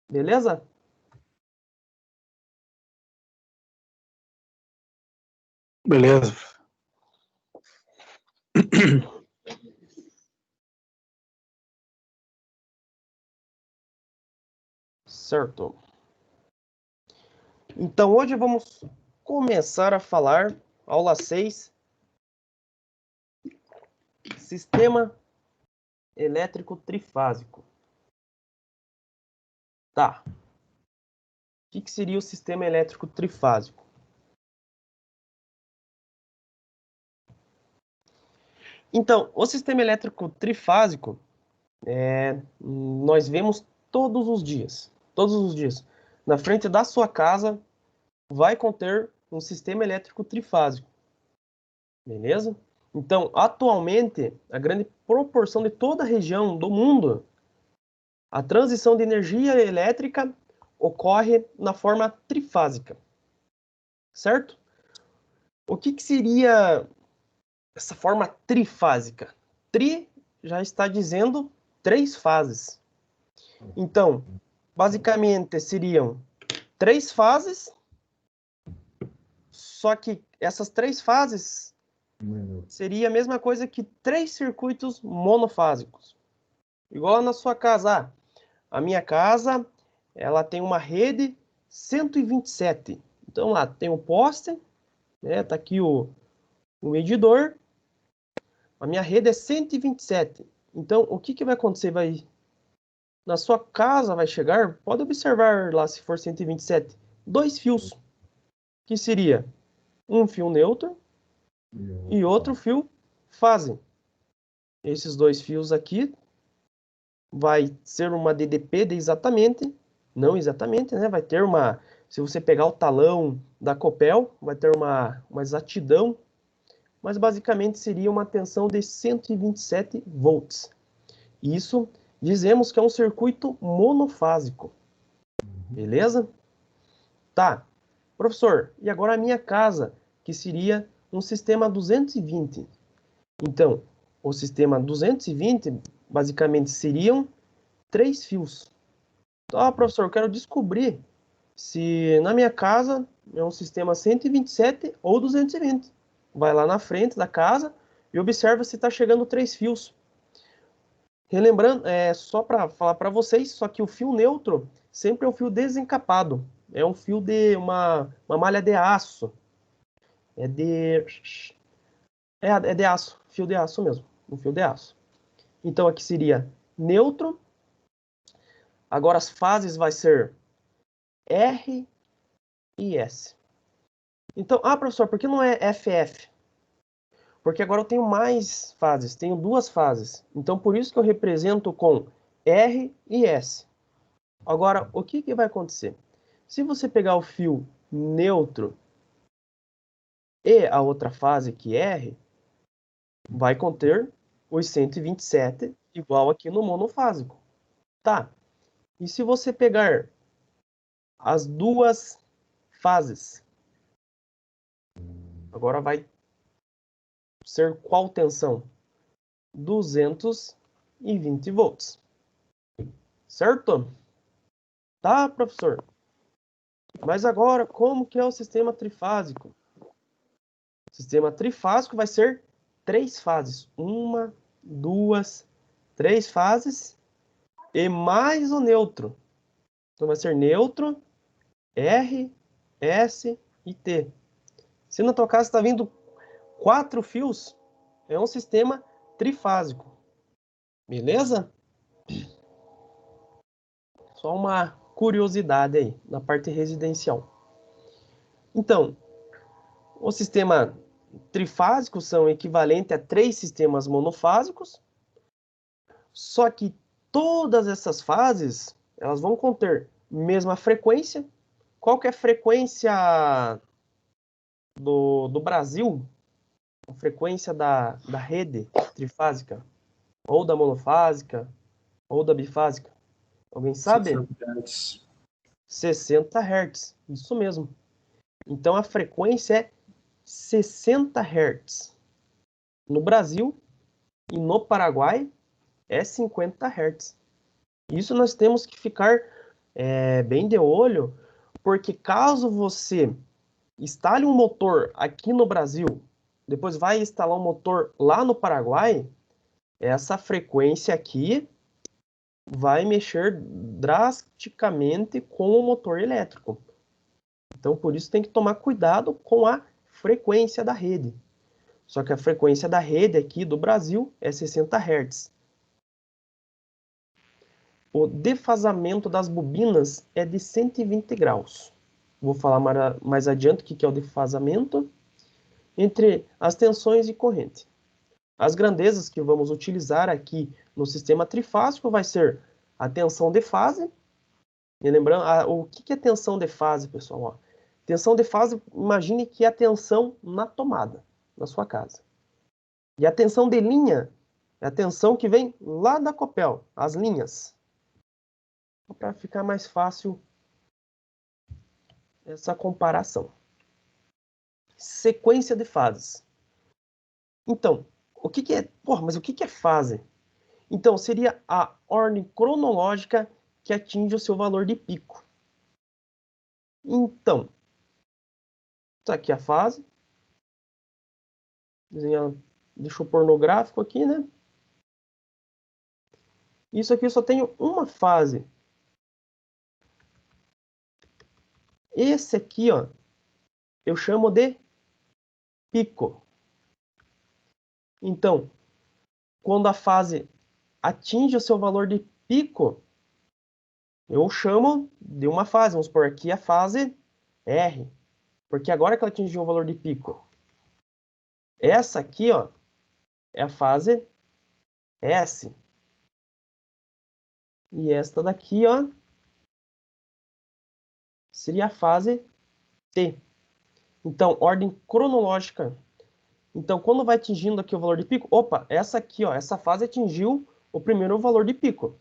Beleza? Beleza. Certo. Então, hoje vamos começar a falar, aula 6, sistema elétrico trifásico. Tá. O que seria o sistema elétrico trifásico? Então, o sistema elétrico trifásico, nós vemos todos os dias. Todos os dias. Na frente da sua casa vai conter um sistema elétrico trifásico. Beleza? Então, atualmente, a grande proporção de toda a região do mundo, a transição de energia elétrica ocorre na forma trifásica. Certo? O que seria essa forma trifásica? Tri já está dizendo 3 fases. Então, basicamente, seriam 3 fases, só que essas 3 fases seria a mesma coisa que 3 circuitos monofásicos. Igual na sua casa. A minha casa, ela tem uma rede 127. Então, lá tem o poste, né? Tá aqui o medidor. A minha rede é 127. Então, o que vai acontecer? Na sua casa vai chegar, pode observar lá se for 127, 2 fios, que seria um fio neutro e outro fio fase. Esses 2 fios aqui vai ser uma DDP de exatamente, não exatamente, né? Vai ter uma, se você pegar o talão da Copel, vai ter uma exatidão, mas basicamente seria uma tensão de 127 volts. Isso dizemos que é um circuito monofásico. Beleza? Tá. Professor, e agora a minha casa, que seria um sistema 220. Então, o sistema 220, basicamente, seriam 3 fios. Então, professor, eu quero descobrir se na minha casa é um sistema 127 ou 220. Vai lá na frente da casa e observa se está chegando 3 fios. Relembrando, só para falar para vocês, só que o fio neutro sempre é um fio desencapado. É um fio de uma malha de aço. É de aço, fio de aço mesmo. Um fio de aço. Então aqui seria neutro. Agora as fases vai ser R e S. Então, professor, por que não é FF? Porque agora eu tenho mais fases, tenho 2 fases. Então, por isso que eu represento com R e S. Agora, o que vai acontecer? Se você pegar o fio neutro e a outra fase, que é R, vai conter os 127, igual aqui no monofásico. Tá. E se você pegar as 2 fases, agora vai ser qual tensão? 220 volts. Certo? Tá, professor? Mas agora, como que é o sistema trifásico? O sistema trifásico vai ser 3 fases. 1, 2, 3 fases e mais o neutro. Então vai ser neutro, R, S e T. Se na tua casa está vindo 4 fios, é um sistema trifásico. Beleza? Só uma curiosidade aí, na parte residencial. Então, o sistema trifásico são equivalente a 3 sistemas monofásicos, só que todas essas fases, elas vão conter mesma frequência. Qual que é a frequência do Brasil? A frequência da rede trifásica? Ou da monofásica? Ou da bifásica? Alguém sabe? 60 Hz. 60 Hz. Isso mesmo. Então, a frequência é 60 Hz. No Brasil e no Paraguai é 50 Hz. Isso nós temos que ficar bem de olho, porque caso você instale um motor aqui no Brasil, depois vai instalar um motor lá no Paraguai, essa frequência aqui vai mexer drasticamente com o motor elétrico. Então, por isso tem que tomar cuidado com a frequência da rede. Só que a frequência da rede aqui do Brasil é 60 Hz. O defasamento das bobinas é de 120 graus. Vou falar mais adiante o que é o defasamento entre as tensões e corrente. As grandezas que vamos utilizar aqui no sistema trifásico vai ser a tensão de fase. E lembrando, o que é tensão de fase, pessoal? Ó, tensão de fase, imagine que é a tensão na tomada, na sua casa. E a tensão de linha é a tensão que vem lá da copel, as linhas. Para ficar mais fácil essa comparação. Sequência de fases. Então, o que é... mas o que é fase? Então, seria a ordem cronológica que atinge o seu valor de pico. Então, está aqui a fase. Deixa eu pôr no gráfico aqui, né? Isso aqui eu só tenho uma fase. Esse aqui, ó, eu chamo de pico. Então, quando a fase atinge o seu valor de pico, eu chamo de uma fase. Vamos supor aqui a fase R. Porque agora que ela atingiu o valor de pico. Essa aqui, ó, é a fase S. E esta daqui, ó, seria a fase T. Então, ordem cronológica. Então, quando vai atingindo aqui o valor de pico, opa, essa aqui, ó, essa fase atingiu o primeiro valor de pico.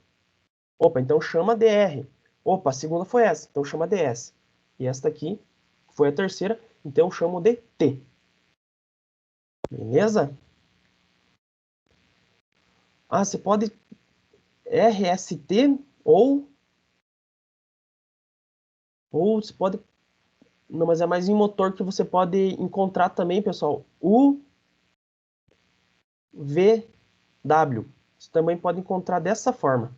Opa, então chama DR. Opa, a segunda foi essa, então chama DS. E esta aqui foi a terceira, então eu chamo de T. Beleza? Ah, você pode RST ou você pode... Não, mas é mais em motor que você pode encontrar também, pessoal, o VW. Você também pode encontrar dessa forma.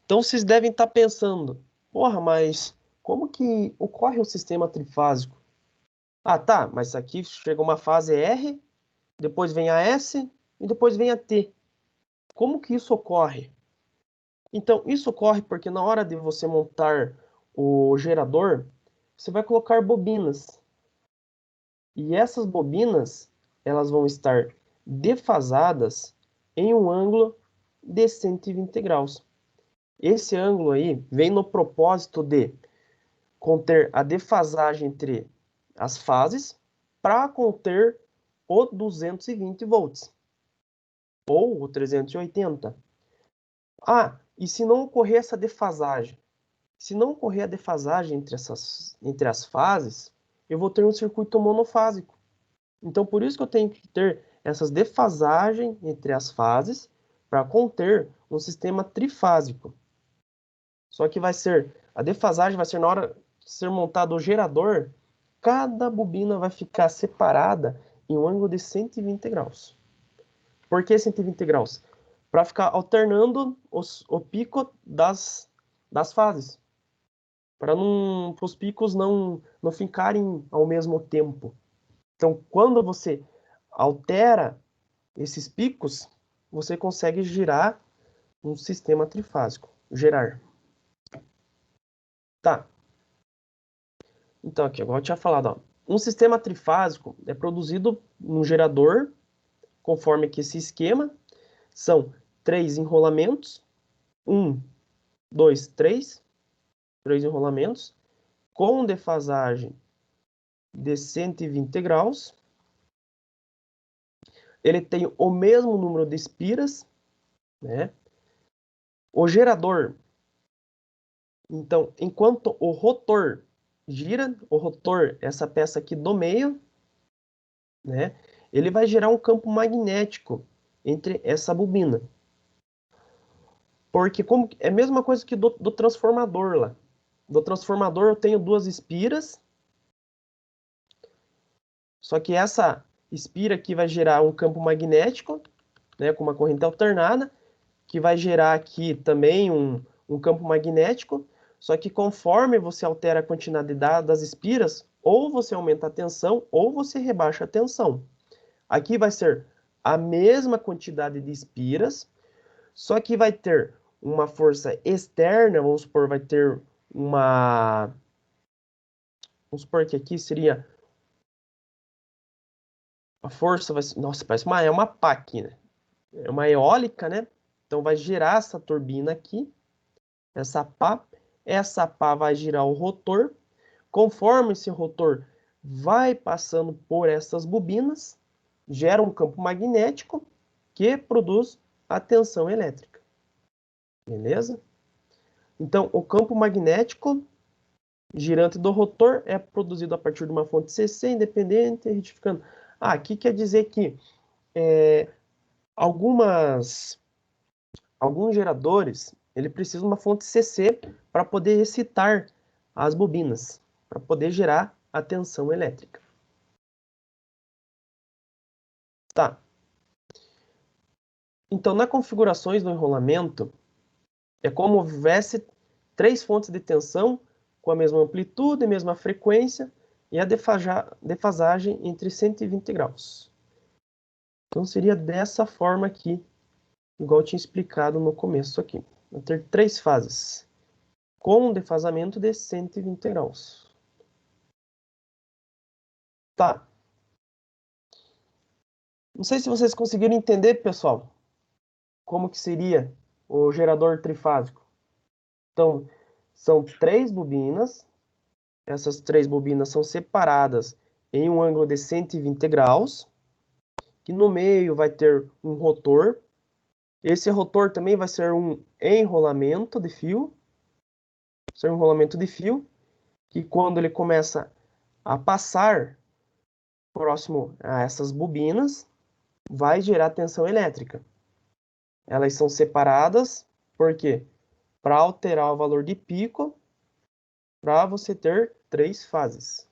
Então, vocês devem estar pensando, porra, mas como que ocorre o sistema trifásico? Ah, tá, mas aqui chega uma fase R, depois vem a S e depois vem a T. Como que isso ocorre? Então, isso ocorre porque na hora de você montar o gerador, você vai colocar bobinas. E essas bobinas, elas vão estar defasadas em um ângulo de 120 graus. Esse ângulo aí vem no propósito de conter a defasagem entre as fases para conter o 220 volts ou o 380. Ah, e se não ocorrer essa defasagem? Se não ocorrer a defasagem entre as fases, eu vou ter um circuito monofásico. Então, por isso que eu tenho que ter essas defasagens entre as fases para conter um sistema trifásico. Só que a defasagem vai ser na hora de ser montado o gerador, cada bobina vai ficar separada em um ângulo de 120 graus. Por que 120 graus? Para ficar alternando o pico das fases. Para os picos não ficarem ao mesmo tempo. Então, quando você altera esses picos, você consegue gerar um sistema trifásico. Gerar. Tá. Então, aqui, agora eu tinha falado, ó, um sistema trifásico é produzido num gerador, conforme aqui esse esquema. São 3 enrolamentos. 1, 2, 3. 3 enrolamentos. Com defasagem de 120 graus. Ele tem o mesmo número de espiras, né? O gerador, então, enquanto o rotor gira, o rotor, essa peça aqui do meio, né? Ele vai gerar um campo magnético entre essa bobina. Porque é a mesma coisa que do transformador lá. Do transformador eu tenho duas espiras. Só que essa espira aqui vai gerar um campo magnético, né, com uma corrente alternada, que vai gerar aqui também um campo magnético. Só que conforme você altera a quantidade das espiras, ou você aumenta a tensão, ou você rebaixa a tensão. Aqui vai ser a mesma quantidade de espiras, só que vai ter uma força externa, vamos supor, vai ter uma... Vamos supor que aqui seria... A força vai ser... Nossa, parece uma pá aqui, né? É uma eólica, né? Então vai gerar essa turbina aqui, essa pá. Essa pá vai girar o rotor. Conforme esse rotor vai passando por essas bobinas, gera um campo magnético que produz a tensão elétrica. Beleza? Então, o campo magnético girante do rotor é produzido a partir de uma fonte CC independente, retificando. Aqui quer dizer que alguns geradores, ele precisa de uma fonte CC para poder excitar as bobinas, para poder gerar a tensão elétrica. Tá. Então, nas configurações do enrolamento, é como houvesse 3 fontes de tensão com a mesma amplitude, mesma frequência e a defasagem entre 120 graus. Então, seria dessa forma aqui, igual eu tinha explicado no começo aqui. Vai ter 3 fases, com um defasamento de 120 graus. Tá. Não sei se vocês conseguiram entender, pessoal, como que seria o gerador trifásico. Então, são 3 bobinas. Essas 3 bobinas são separadas em um ângulo de 120 graus. Que no meio vai ter um rotor. Esse rotor também vai ser um enrolamento de fio. Ser um enrolamento de fio. Que quando ele começa a passar próximo a essas bobinas, vai gerar tensão elétrica. Elas são separadas, por quê? Para alterar o valor de pico, para você ter 3 fases.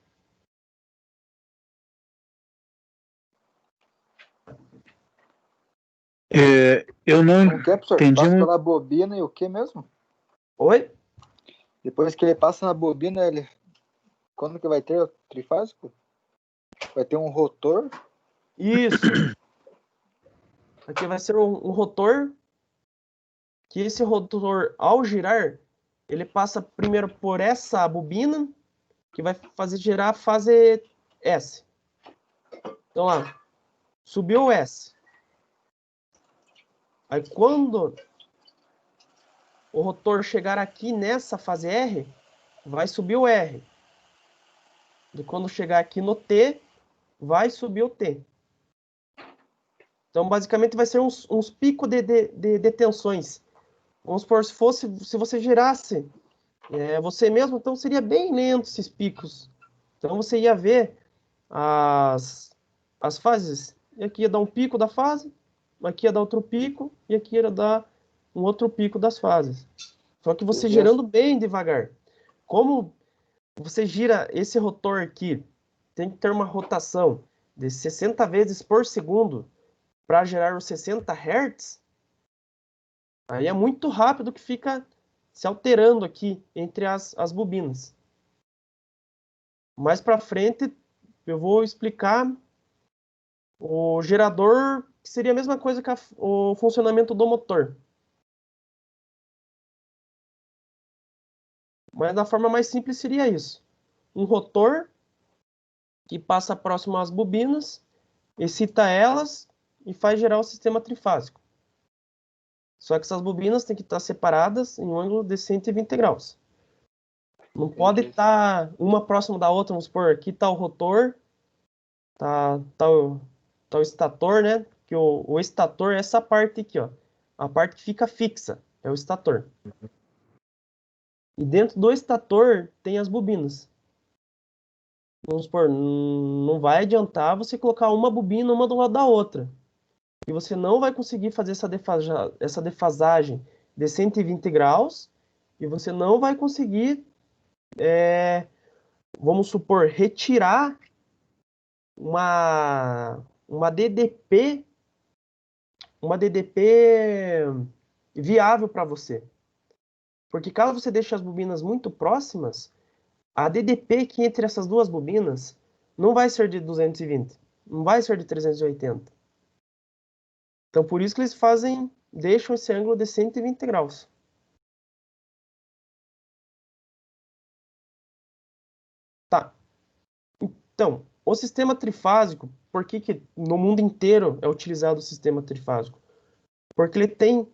Eu não Como que é, professor? entendi Passa muito. pela bobina e o que mesmo? Oi? Depois que ele passa na bobina, quando que vai ter o trifásico? Vai ter um rotor? Isso. Aqui vai ser um rotor, que esse rotor, ao girar, ele passa primeiro por essa bobina, que vai fazer girar a fase S. Então, lá, subiu o S. Aí, quando o rotor chegar aqui nessa fase R, vai subir o R. E quando chegar aqui no T, vai subir o T. Então, basicamente, vai ser uns picos de tensões. Vamos supor, se você girasse você mesmo, então seria bem lento esses picos. Então, você ia ver as fases. E aqui ia dar um pico da fase, aqui ia dar outro pico, e aqui ia dar um outro pico das fases. Só que você girando bem devagar. Como você gira esse rotor aqui, tem que ter uma rotação de 60 vezes por segundo para gerar os 60 Hz, aí é muito rápido que fica se alterando aqui entre as bobinas. Mais para frente eu vou explicar o gerador, que seria a mesma coisa que o funcionamento do motor. Mas da forma mais simples seria isso. Um rotor que passa próximo às bobinas, excita elas e faz gerar o sistema trifásico. Só que essas bobinas têm que estar separadas em um ângulo de 120 graus. Não pode estar uma próxima da outra, vamos supor, aqui está o rotor, tá o estator, né? Que o estator é essa parte aqui, ó. A parte que fica fixa, é o estator. E dentro do estator tem as bobinas. Vamos supor, não vai adiantar você colocar uma bobina uma do lado da outra. E você não vai conseguir fazer essa defasagem de 120 graus e você não vai conseguir, vamos supor, retirar uma DDP viável para você. Porque caso você deixe as bobinas muito próximas, a DDP que entre essas duas bobinas não vai ser de 220, não vai ser de 380. Então, por isso que eles deixam esse ângulo de 120 graus. Tá. Então, o sistema trifásico, por que no mundo inteiro é utilizado o sistema trifásico? Porque ele tem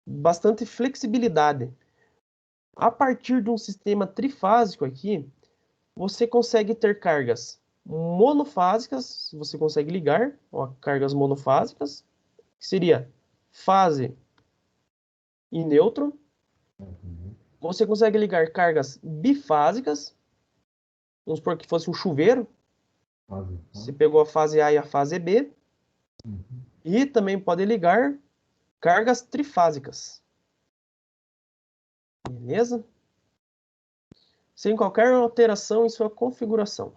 bastante flexibilidade. A partir de um sistema trifásico aqui, você consegue ter cargas monofásicas, você consegue ligar, ó, cargas monofásicas, que seria fase e nêutron. Você consegue ligar cargas bifásicas, vamos supor que fosse um chuveiro, você pegou a fase A e a fase B, e também pode ligar cargas trifásicas. Beleza? Sem qualquer alteração em sua configuração.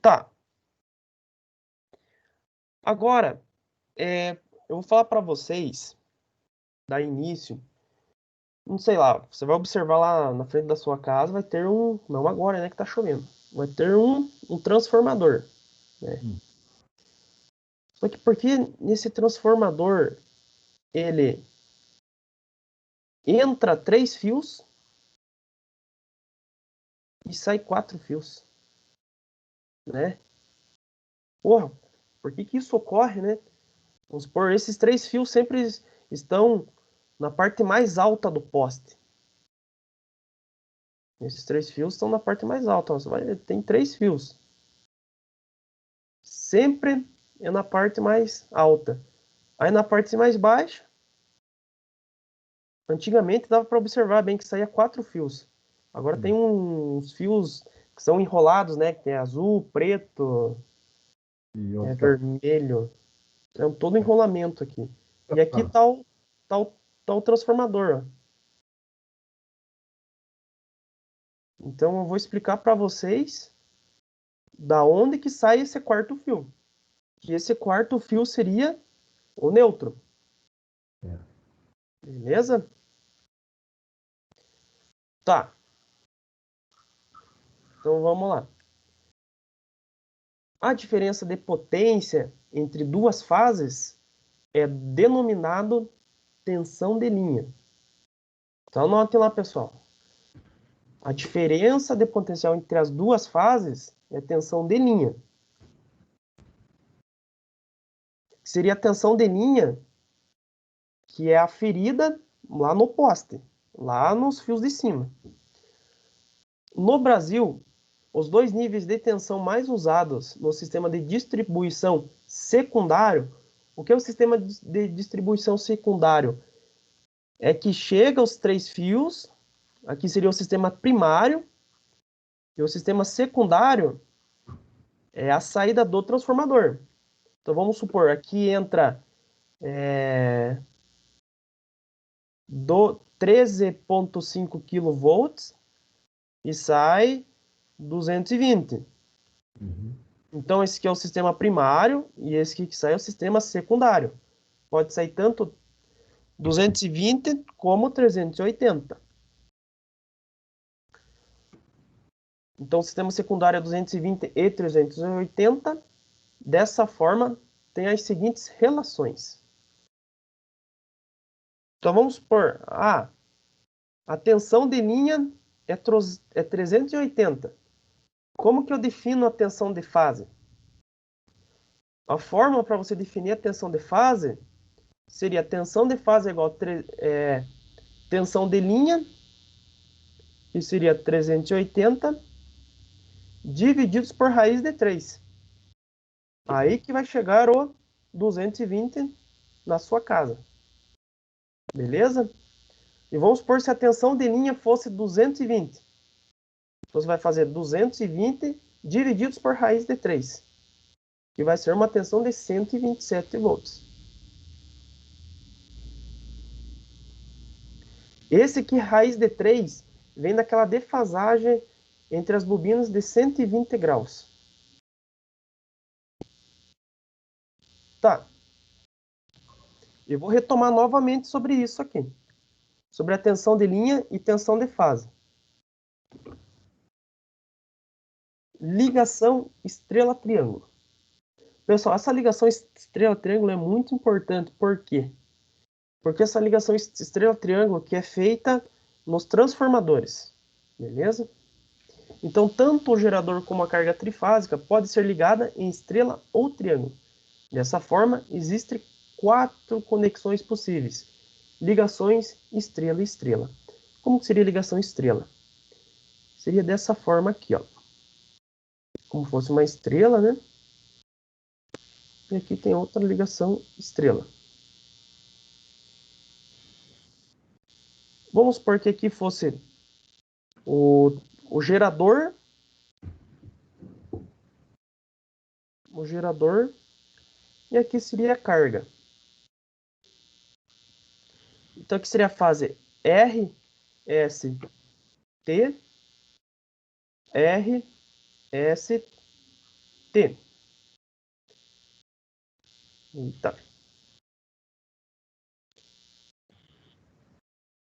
Tá. Agora, eu vou falar para vocês, dar início, não sei lá, você vai observar lá na frente da sua casa, vai ter não agora, né, que tá chovendo, vai ter um transformador, né? Só que porque nesse transformador, ele entra 3 fios e sai 4 fios, né? Porra, por que isso ocorre, né? Vamos supor, esses 3 fios sempre estão na parte mais alta do poste. Esses 3 fios estão na parte mais alta. Tem 3 fios. Sempre é na parte mais alta. Aí na parte mais baixa, antigamente dava para observar bem que saía 4 fios. Agora tem uns fios que são enrolados, né? Que tem azul, preto, vermelho. É todo enrolamento aqui. E aqui tá o transformador, ó. Então eu vou explicar para vocês da onde que sai esse quarto fio. Que esse quarto fio seria o nêutron. Beleza? Tá. Então vamos lá. A diferença de potência entre duas fases é denominado tensão de linha. Então anotem lá, pessoal. A diferença de potencial entre as duas fases é tensão de linha. Seria a tensão de linha que é aferida lá no poste, lá nos fios de cima. No Brasil, os 2 níveis de tensão mais usados no sistema de distribuição secundário, o que é o sistema de distribuição secundário? É que chega os 3 fios, aqui seria o sistema primário, e o sistema secundário é a saída do transformador. Então vamos supor, aqui entra do 13,5 kV e sai 220. Então esse aqui é o sistema primário e esse aqui que sai é o sistema secundário. Pode sair tanto 220 como 380. Então o sistema secundário é 220 e 380. Dessa forma, tem as seguintes relações. Então vamos supor, a tensão de linha é 380. Como que eu defino a tensão de fase? A fórmula para você definir a tensão de fase seria a tensão de fase igual a tensão de linha, que seria 380, divididos por raiz de 3. Aí que vai chegar o 220 na sua casa. Beleza? E vamos supor se a tensão de linha fosse 220. Você vai fazer 220 divididos por raiz de 3. que vai ser uma tensão de 127 volts. Esse aqui, raiz de 3, vem daquela defasagem entre as bobinas de 120 graus. Tá. Eu vou retomar novamente sobre isso aqui. Sobre a tensão de linha e tensão de fase. Ligação estrela-triângulo. Pessoal, essa ligação estrela-triângulo é muito importante. Por quê? Porque essa ligação estrela-triângulo que é feita nos transformadores. Beleza? Então, tanto o gerador como a carga trifásica pode ser ligada em estrela ou triângulo. Dessa forma, existem 4 conexões possíveis. Ligações estrela-estrela. Como seria ligação estrela? Seria dessa forma aqui, ó. Como fosse uma estrela, né? E aqui tem outra ligação estrela. Vamos supor que aqui fosse o gerador. O gerador. E aqui seria a carga. Então aqui seria a fase R, S, T, R, S, T. Tá.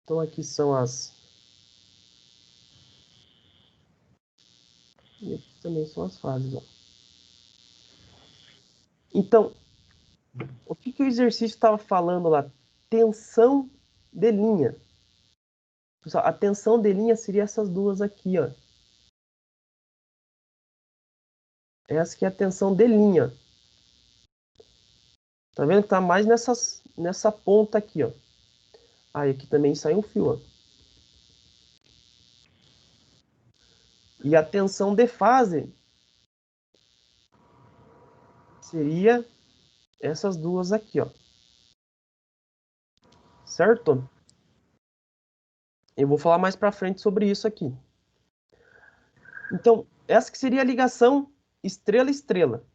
Então aqui são as... E aqui também são as fases, ó. Então, o que o exercício estava falando lá? Tensão de linha. Pessoal, a tensão de linha seria essas duas aqui, ó. Essa aqui é a tensão de linha. Tá vendo que tá mais nessa ponta aqui, ó. Aí aqui também sai um fio, ó. E a tensão de fase seria essas duas aqui, ó. Certo? Eu vou falar mais para frente sobre isso aqui. Então, essa que seria a ligação estrela-estrela.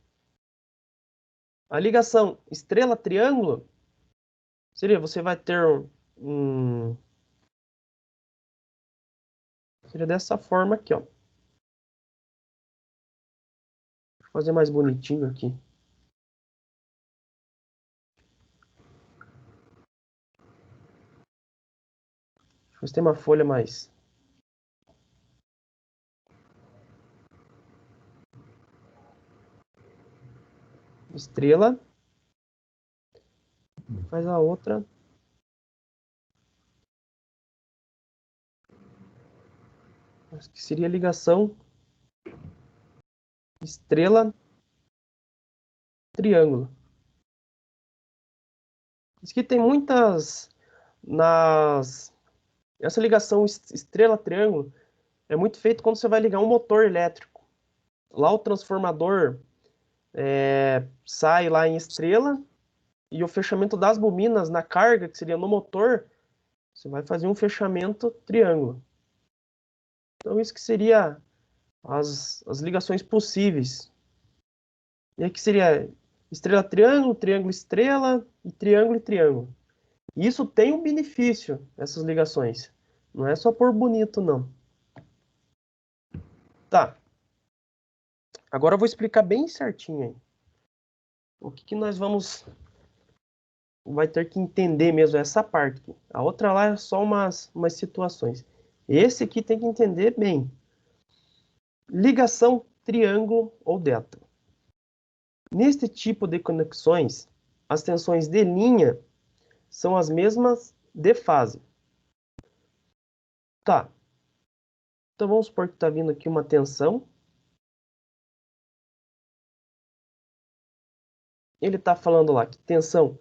A ligação estrela-triângulo seria, você vai ter seria dessa forma aqui, ó. Vou fazer mais bonitinho aqui. Deixa eu ver se tem uma folha mais... Estrela. Faz a outra. Acho que seria a ligação estrela-triângulo. Isso aqui tem muitas... Essa ligação estrela-triângulo é muito feito quando você vai ligar um motor elétrico. Lá o transformador sai lá em estrela e o fechamento das bobinas na carga, que seria no motor, você vai fazer um fechamento triângulo. Então isso que seria as ligações possíveis. E aqui seria estrela-triângulo, triângulo-estrela e triângulo-triângulo. E isso tem um benefício, essas ligações. Não é só por bonito, não. Tá. Agora eu vou explicar bem certinho aí. O que nós vamos... Vai ter que entender mesmo essa parte aqui. A outra lá é só umas situações. Esse aqui tem que entender bem. Ligação triângulo ou delta. Neste tipo de conexões, as tensões de linha são as mesmas de fase. Tá. Então vamos supor que está vindo aqui uma tensão. Ele está falando lá que tensão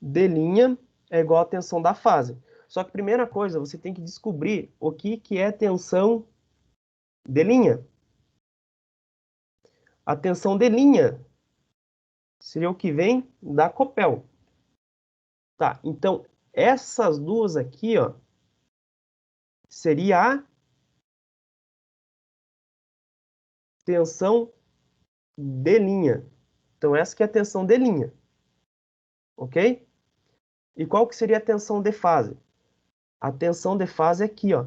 de linha é igual a tensão da fase. Só que primeira coisa, você tem que descobrir o que é tensão de linha. A tensão de linha seria o que vem da copel. Tá, então essas duas aqui, ó, seria a tensão de linha. Então, essa que é a tensão de linha. Ok? E qual que seria a tensão de fase? A tensão de fase é aqui, ó,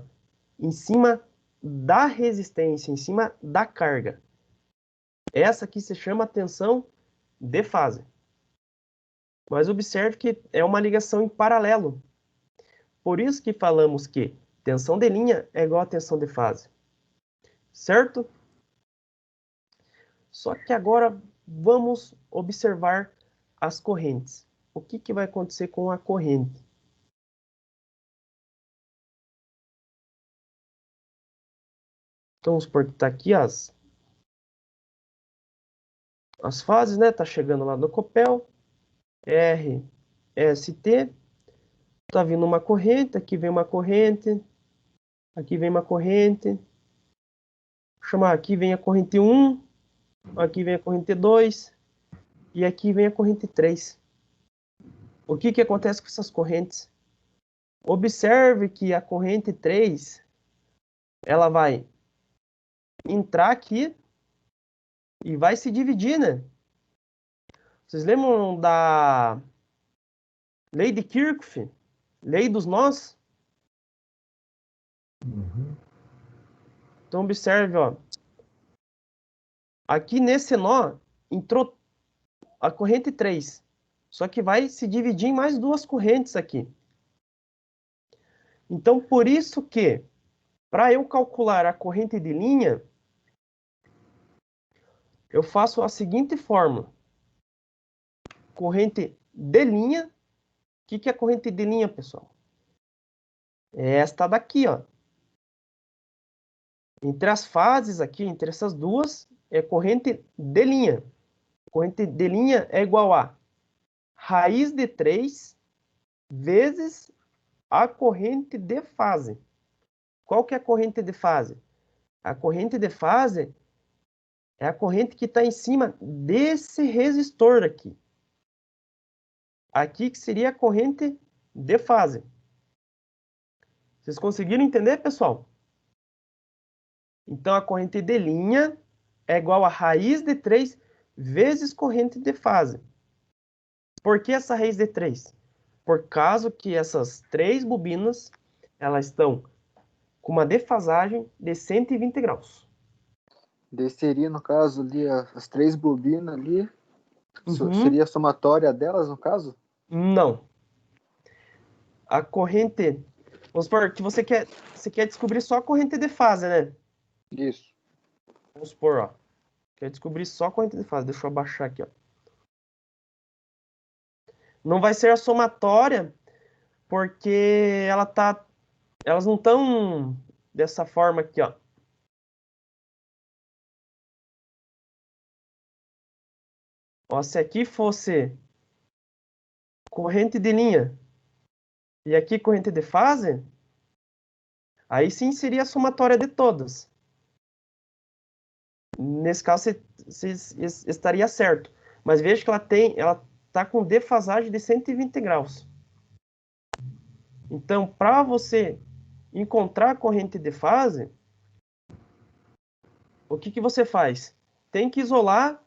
em cima da resistência, em cima da carga. Essa aqui se chama tensão de fase. Mas observe que é uma ligação em paralelo. Por isso que falamos que tensão de linha é igual a tensão de fase. Certo? Só que agora vamos observar as correntes. O que vai acontecer com a corrente? Então, vamos supor que está aqui as fases, né? Está chegando lá no copel. R, S, T. Está vindo uma corrente, aqui vem uma corrente. Aqui vem uma corrente. Vou chamar, aqui vem a corrente 1. Aqui vem a corrente 2. E aqui vem a corrente 3. O que acontece com essas correntes? Observe que a corrente 3, ela vai entrar aqui e vai se dividir, né? Vocês lembram da lei de Kirchhoff? Lei dos nós? Uhum. Então, observe, ó. Aqui nesse nó, entrou a corrente 3. Só que vai se dividir em mais duas correntes aqui. Então, por isso que, para eu calcular a corrente de linha, eu faço a seguinte fórmula. Corrente de linha. O que é corrente de linha, pessoal? É esta daqui, ó. Entre as fases aqui, entre essas duas, é corrente de linha. Corrente de linha é igual a raiz de 3 vezes a corrente de fase. Qual que é a corrente de fase? A corrente de fase é a corrente que está em cima desse resistor aqui. Aqui que seria a corrente de fase. Vocês conseguiram entender, pessoal? Então, a corrente de linha é igual a raiz de 3 vezes corrente de fase. Por que essa raiz de 3? Por causa que essas 3 bobinas, elas estão com uma defasagem de 120 graus. Seria, no caso, ali, as 3 bobinas ali. Uhum. Seria a somatória delas, no caso? Não. A corrente... Vamos supor que você quer descobrir só a corrente de fase, né? Isso. Vamos supor, ó. Quer descobrir só a corrente de fase. Deixa eu abaixar aqui, ó. Não vai ser a somatória, porque elas não estão dessa forma aqui, ó. Ó, se aqui fosse corrente de linha e aqui corrente de fase, aí sim seria a somatória de todas. Nesse caso, você estaria certo. Mas veja que ela está com defasagem de 120 graus. Então, para você encontrar a corrente de fase, o que você faz? Tem que isolar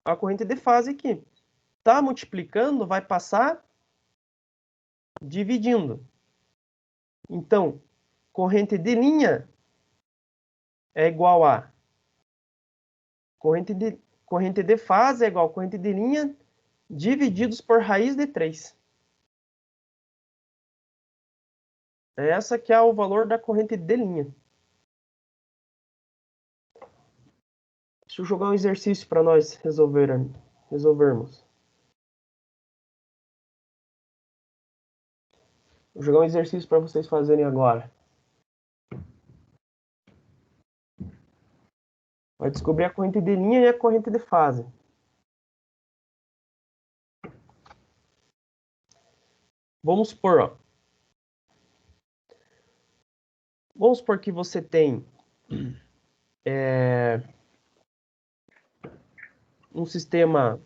a corrente de fase aqui. Tá multiplicando, vai passar dividindo. Então, corrente de linha é igual a corrente de fase é igual a corrente de linha divididos por raiz de 3. Essa que é o valor da corrente de linha. Deixa eu jogar um exercício para nós resolvermos. Vou jogar um exercício para vocês fazerem agora. Vai descobrir a corrente de linha e a corrente de fase. Vamos supor, ó. Vamos supor que você tem um sistema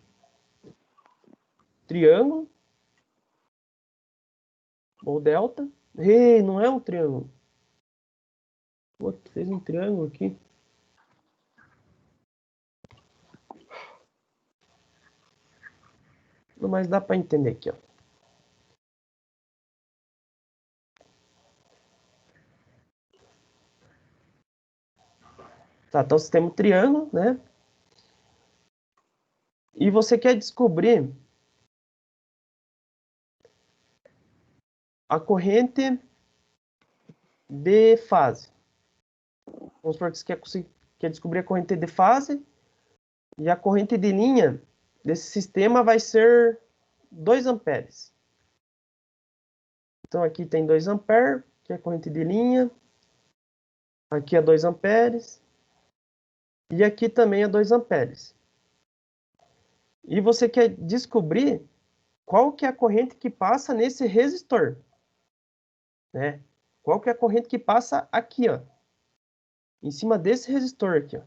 triângulo ou delta. Ei, não é um triângulo. Pô, fez um triângulo aqui. mas dá para entender aqui, ó. Tá, então você tem um triângulo, né? E você quer descobrir a corrente de fase. Vamos supor que você quer descobrir a corrente de fase e a corrente de linha desse sistema vai ser 2 amperes. Então aqui tem 2 amperes, que é a corrente de linha. Aqui é 2 amperes. E aqui também é 2 amperes. E você quer descobrir qual que é a corrente que passa nesse resistor, né? Qual que é a corrente que passa aqui, ó, em cima desse resistor aqui, ó.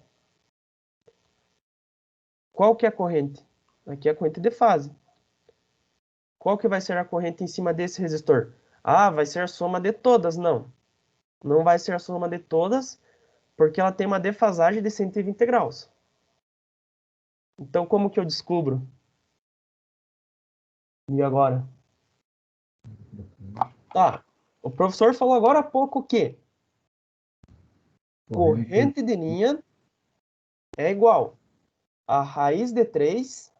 Qual que é a corrente? Aqui é a corrente de fase. Qual que vai ser a corrente em cima desse resistor? Ah, vai ser a soma de todas. Não. Não vai ser a soma de todas, porque ela tem uma defasagem de 120 graus. Então, como que eu descubro? E agora? Tá. O professor falou agora há pouco que corrente de linha é igual a raiz de 3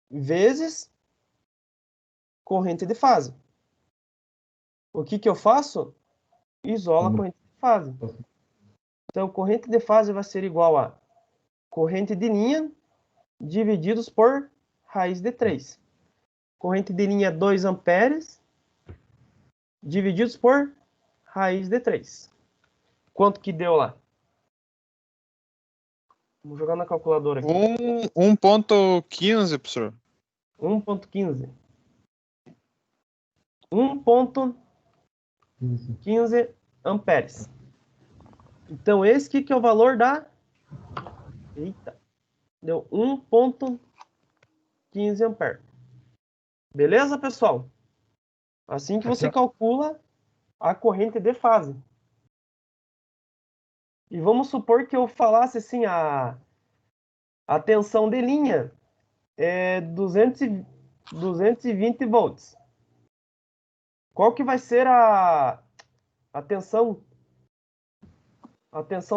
vezes corrente de fase. O que que eu faço? Isolo a corrente de fase. Então, corrente de fase vai ser igual a corrente de linha divididos por raiz de 3. Corrente de linha 2 amperes divididos por raiz de 3. Quanto que deu lá? Vamos jogar na calculadora aqui. 1.15, professor. 1.15. 1.15 amperes. Então, esse aqui que é o valor da... Eita! Deu 1.15 amperes. Beleza, pessoal? Assim que você calcula a corrente de fase. E vamos supor que eu falasse assim, a tensão de linha é 220 volts. Qual que vai ser a tensão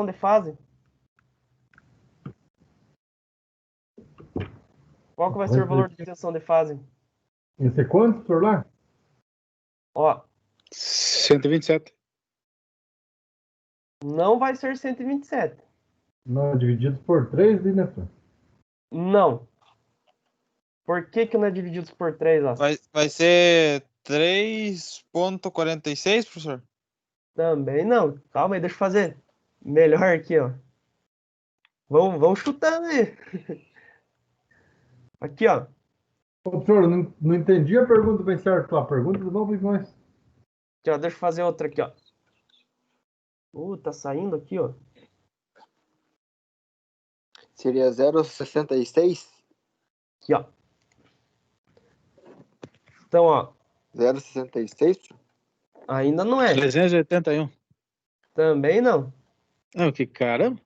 de fase? Qual que vai ser o valor de tensão de fase? Esse é quanto, por lá? Ó, 127. não vai ser 127. Não, dividido por 3, né, senhor? Não. Por que que não é dividido por 3, ó? Vai ser 3.46, professor? Também não. Calma aí, deixa eu fazer melhor aqui, ó. Vamos chutando aí. Aqui, ó. Ô, professor, não entendi a pergunta bem certo. A pergunta de novo, nós. Aqui, ó. Deixa eu fazer outra aqui, ó. Tá saindo aqui, ó. Seria 0,66? Aqui, ó. Então, ó. 0,66? Ainda não é. 381. Também não. Não, que caramba.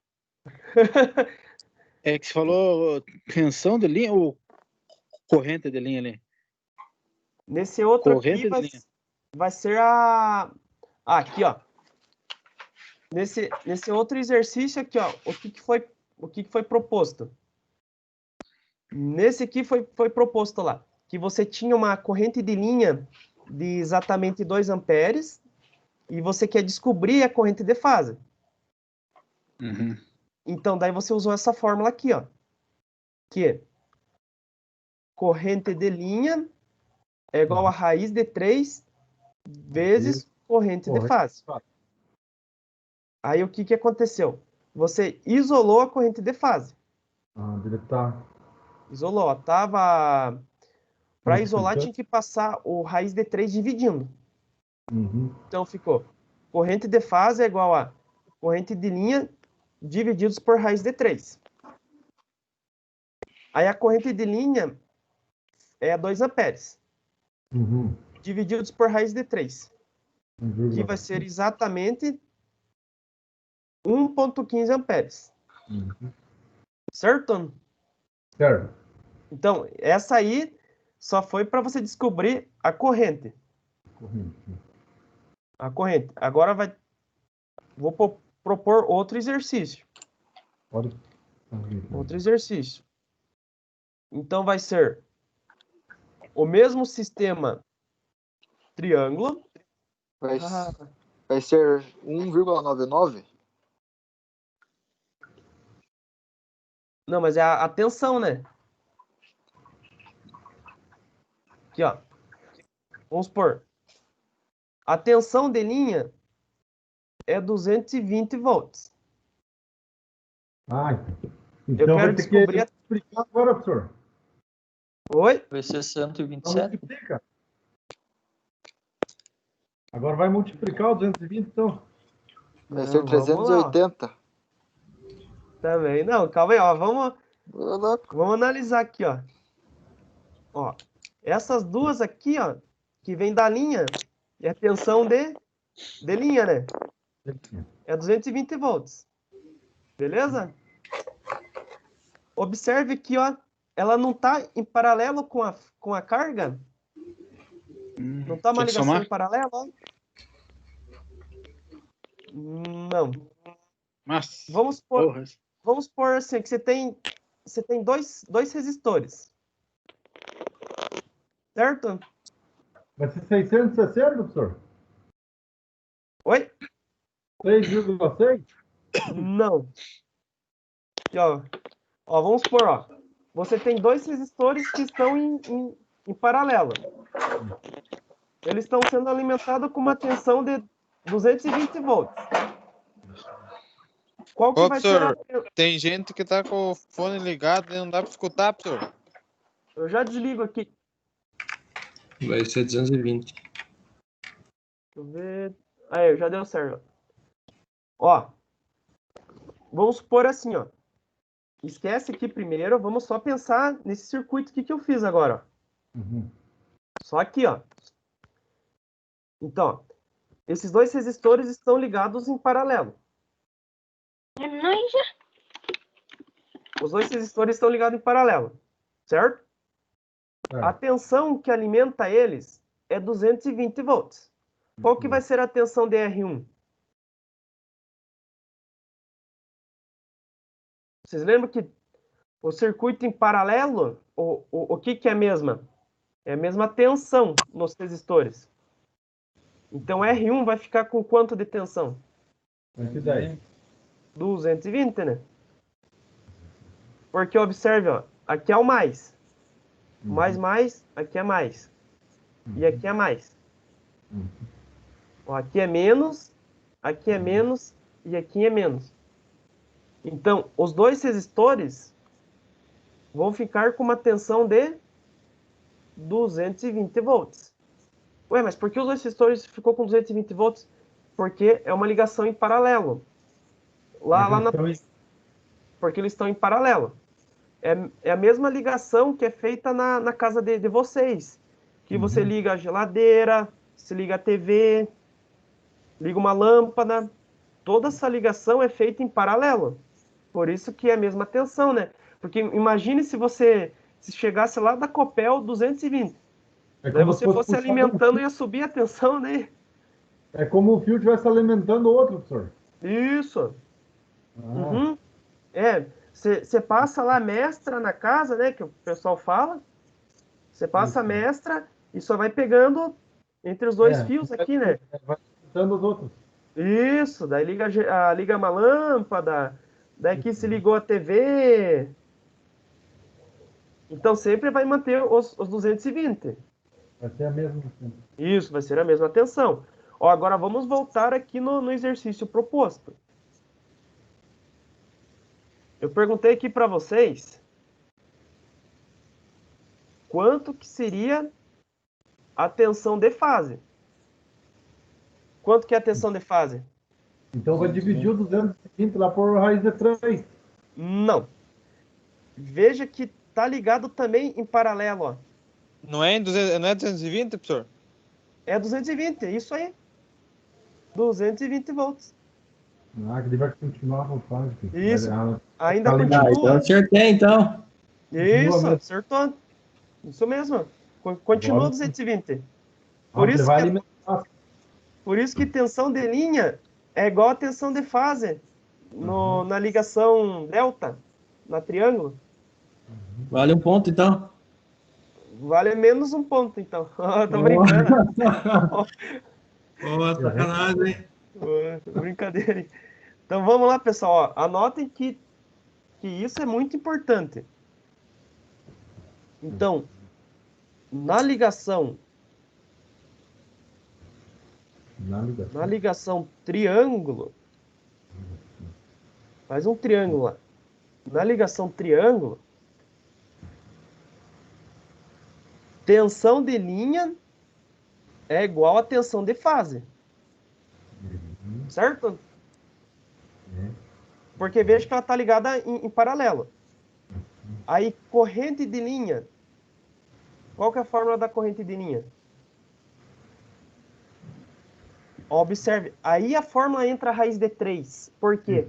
É que você falou tensão de linha ou corrente de linha ali? Nesse outro Corrente aqui de linha. vai ser a... Ah, aqui, ó. Nesse outro exercício aqui, ó. O que que foi proposto? Nesse aqui foi proposto lá que você tinha uma corrente de linha de exatamente 2 amperes e você quer descobrir a corrente de fase. Uhum. Então, daí você usou essa fórmula aqui, ó. Que é corrente de linha é igual a raiz de 3 vezes corrente de fase. Aí, o que que aconteceu? Você isolou a corrente de fase. Ah, ele tá... Isolou, ó. Tava... Para isolar, tinha que passar o raiz de 3 dividindo. Uhum. Então, ficou corrente de fase é igual a corrente de linha divididos por raiz de 3. Aí a corrente de linha é 2 amperes. Uhum. Divididos por raiz de 3. Uhum. Que vai ser exatamente 1.15 amperes. Uhum. Certo? Certo. Então, essa aí só foi para você descobrir a corrente. A corrente. Agora vou propor outro exercício. Outro exercício. Então vai ser o mesmo sistema triângulo. Vai ser 1,99? Não, mas é a tensão, né? Aqui, ó. Vamos supor. A tensão de linha é 220 volts. Então quero vai ter que descobrir explicar agora, professor. Oi? Vai ser Então 127? multiplica. Agora vai multiplicar o 220, então. Vai ser Vamos lá, ó. 380. Também. Não, calma aí, ó. Vamos Ô, louco. analisar aqui, ó. Ó, essas duas aqui, ó, que vem da linha, é a tensão de linha, né? É 220 volts. Beleza? Observe que, ó, ela não tá em paralelo com a carga. Não tá uma Tem que ligação somar? em paralelo, ó. Não. Mas, Vamos supor assim, que você tem dois resistores. Certo? Vai ser 660, professor? Oi? 6,6? Não. Aqui, ó. Ó, vamos supor, ó. Você tem dois resistores que estão em paralelo. Eles estão sendo alimentados com uma tensão de 220 volts. Qual que Ô, vai ser professor, tem gente que tá com o fone ligado e não dá pra escutar, professor. Eu já desligo aqui. Vai ser 220. Deixa eu ver. Aí, já deu certo. Ó. Vamos supor assim, ó. Esquece aqui primeiro, vamos só pensar nesse circuito aqui que eu fiz agora, ó. Só aqui, ó. Então, esses dois resistores estão ligados em paralelo. Os dois resistores estão ligados em paralelo, certo? A tensão que alimenta eles é 220 volts. Qual que vai ser a tensão de R1? Vocês lembram que o circuito em paralelo, o que é a mesma? É a mesma tensão nos resistores. Então, R1 vai ficar com quanto de tensão? 110. 220, né? Porque, observe, ó, aqui é o mais. Mais, aqui é mais. E aqui é mais. Ó, aqui é menos e aqui é menos. Então, os dois resistores vão ficar com uma tensão de 220 volts. Ué, mas por que os dois resistores ficou com 220 volts? Porque é uma ligação em paralelo. Porque eles estão em paralelo. É a mesma ligação que é feita na casa de vocês. Que você liga a geladeira, se liga a TV, liga uma lâmpada. Toda essa ligação é feita em paralelo. Por isso que é a mesma tensão, né? Porque imagine se chegasse lá da Copel 220. Daí você fosse alimentando e ia subir a tensão, né? É como o fio estivesse alimentando o outro, professor. Isso. Você passa lá a mestra na casa, né? Que o pessoal fala. Você passa a mestra e só vai pegando entre os dois fios aqui, né? Vai alimentando os outros. Isso. Daí liga uma lâmpada. Daí aqui se ligou a TV. Então sempre vai manter os 220. Vai ser a mesma. Isso, vai ser a mesma tensão. Ó, agora vamos voltar aqui no exercício proposto. Eu perguntei aqui para vocês quanto que seria a tensão de fase. Quanto que é a tensão de fase? Então vai dividir o 220 lá por raiz de 3. Não. Veja que tá ligado também em paralelo, ó. Não é 220, professor? É 220, é isso aí. 220 volts. Que ele vai continuar com fase. Isso. Ainda Então continua. acertei, então. Isso, acertou. Isso mesmo. Continua Agora- 220. Ah, ele vai que- alimentar. Por isso que tensão de linha é igual a tensão de fase na ligação delta, na triângulo. Vale um ponto, então. Vale menos um ponto, então. Tô brincando. Ô, sacanagem, hein? Brincadeira. Então vamos lá, pessoal. Ó, anotem que isso é muito importante. Então, na ligação triângulo, faz um triângulo lá. Na ligação triângulo, tensão de linha é igual a tensão de fase. Certo? Porque veja que ela está ligada em paralelo. Aí, corrente de linha. Qual que é a fórmula da corrente de linha? Observe, aí a fórmula entra a raiz de 3. Por quê?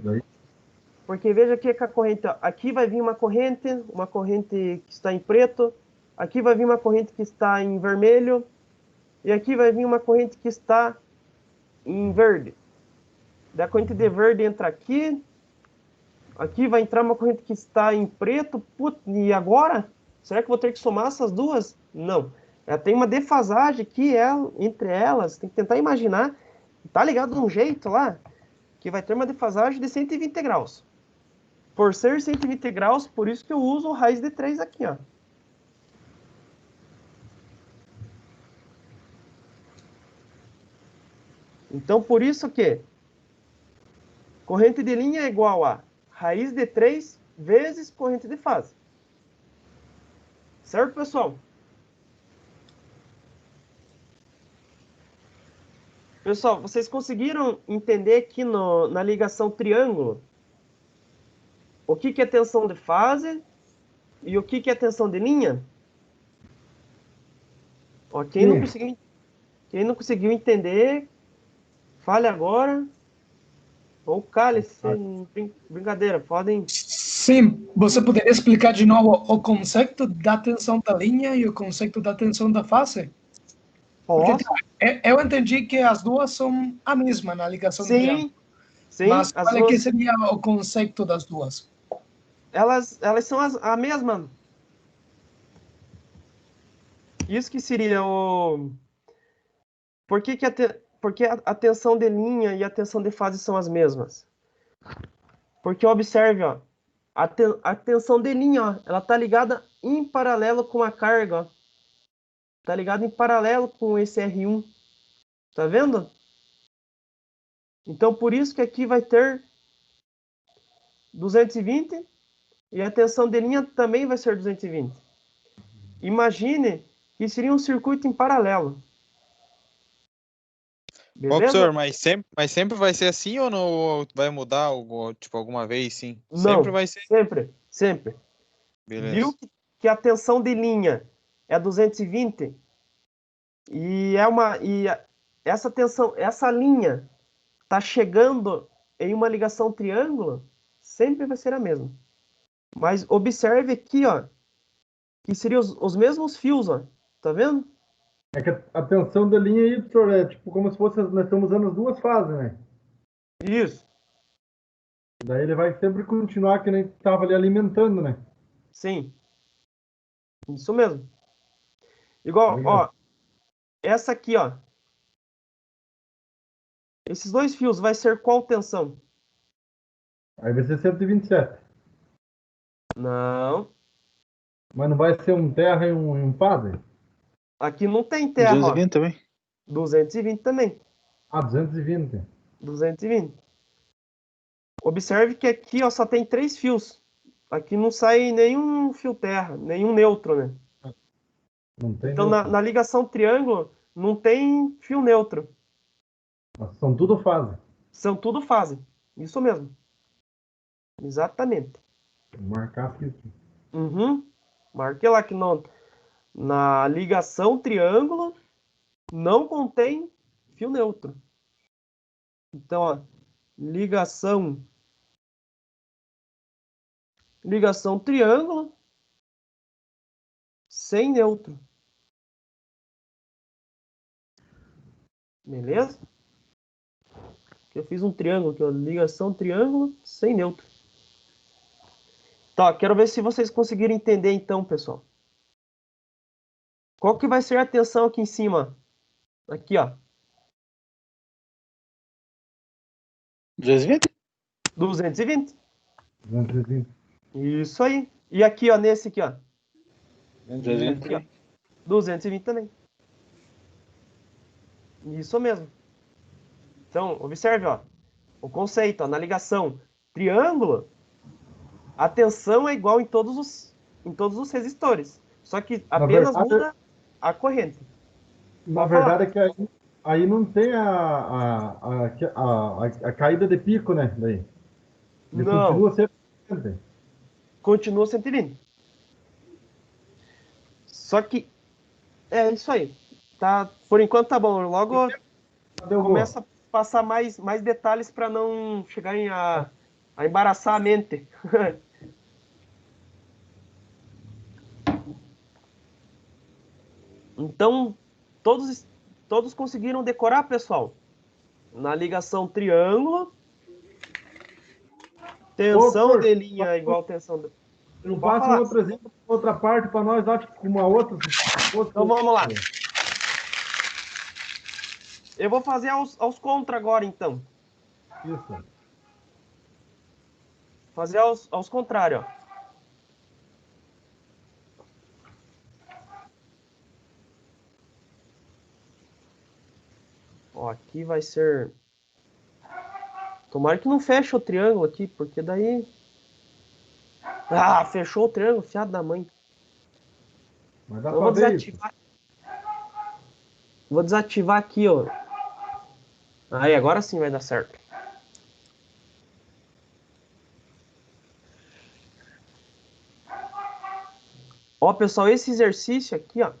Porque veja aqui que a corrente, ó, aqui vai vir uma corrente que está em preto, aqui vai vir uma corrente que está em vermelho, e aqui vai vir uma corrente que está em verde. Da corrente de verde entra aqui vai entrar uma corrente que está em preto, e agora? Será que eu vou ter que somar essas duas? Não. Ela tem uma defasagem que entre elas, tem que tentar imaginar, tá ligado de um jeito lá, que vai ter uma defasagem de 120 graus. Por ser 120 graus, por isso que eu uso raiz de 3 aqui, ó. Então, por isso que corrente de linha é igual a raiz de 3 vezes corrente de fase. Certo, pessoal? Pessoal, vocês conseguiram entender aqui na ligação triângulo o que é tensão de fase e o que é tensão de linha? Ó, quem não conseguiu entender, fale agora. Ou cale-se, brincadeira, podem... Sim, você poderia explicar de novo o conceito da tensão da linha e o conceito da tensão da face? Porque Posso? eu entendi que as duas são a mesma na ligação de triângulo. Sim, Mas as qual é que duas, seria o conceito das duas? elas são a mesma. Isso que seria o... Por que a tensão de linha e a tensão de fase são as mesmas? Porque observe, ó, a tensão de linha, ó, ela está ligada em paralelo com a carga, ó. Está ligada em paralelo com esse R1. Tá vendo? Então, por isso que aqui vai ter 220 e a tensão de linha também vai ser 220. Imagine que seria um circuito em paralelo. Ô, Beleza? professor, mas sempre vai ser assim ou não? Ou vai mudar tipo, alguma vez, sim? Não, Sempre vai ser. sempre. Beleza. Viu que a tensão de linha é 220 e essa tensão, essa linha está chegando em uma ligação triângulo, sempre vai ser a mesma. Mas observe aqui, ó, que seriam os mesmos fios, ó. Tá vendo? É que a tensão da linha aí, professor, é tipo como se fosse, nós estamos usando as duas fases, né? Isso. Daí ele vai sempre continuar que nem estava ali alimentando, né? Sim. Isso mesmo. Igual, ó, essa aqui, ó. Esses dois fios vai ser qual tensão? Aí vai ser 127. Não. Mas não vai ser um terra e um padre? Aqui não tem terra, ó. 220 também? 220 também. Ah, 220. 220. Observe que aqui, ó, só tem 3 fios. Aqui não sai nenhum fio terra, nenhum neutro, né? Não tem Então, neutro. na ligação triângulo, não tem fio neutro. Mas são tudo fase. São tudo fase. Isso mesmo. Exatamente. Vou marcar aqui. Uhum. Marquei lá que na ligação triângulo não contém fio neutro. Então, ó, ligação triângulo sem neutro. Beleza? Aqui eu fiz um triângulo aqui, ó. Ligação triângulo sem neutro. Tá, quero ver se vocês conseguiram entender então, pessoal. Qual que vai ser a tensão aqui em cima? Aqui, ó. 220? 220. 220. Isso aí. E aqui, ó, nesse aqui, ó. 220 Aqui, ó. 220 também. Isso mesmo. Então, observe, ó. O conceito, ó, na ligação triângulo, a tensão é igual em todos os resistores. Só que apenas verdade, muda a corrente. Na Pode verdade é que aí não tem a caída de pico, né? Daí. Ele Não, continua sempre 120. continua 120. Só que é isso aí. Tá, por enquanto tá bom. Logo Deu começa a passar mais detalhes para não chegarem a embaraçar a mente. Então, todos conseguiram decorar, pessoal? Na ligação triângulo, tensão de linha igual tensão de... Não Pode passa um falar. outro exemplo, outra parte para nós, acho que com uma outra. Então vamos lá. Eu vou fazer aos contra agora, então. Isso. Fazer aos contrários, ó. Ó, aqui vai ser... Tomara que não feche o triângulo aqui, porque daí... Ah, fechou o triângulo, fiado da mãe. Mas dá Eu para vou ver desativar. Vou desativar aqui, ó. Aí, agora sim vai dar certo. Ó, pessoal, esse exercício aqui, ó.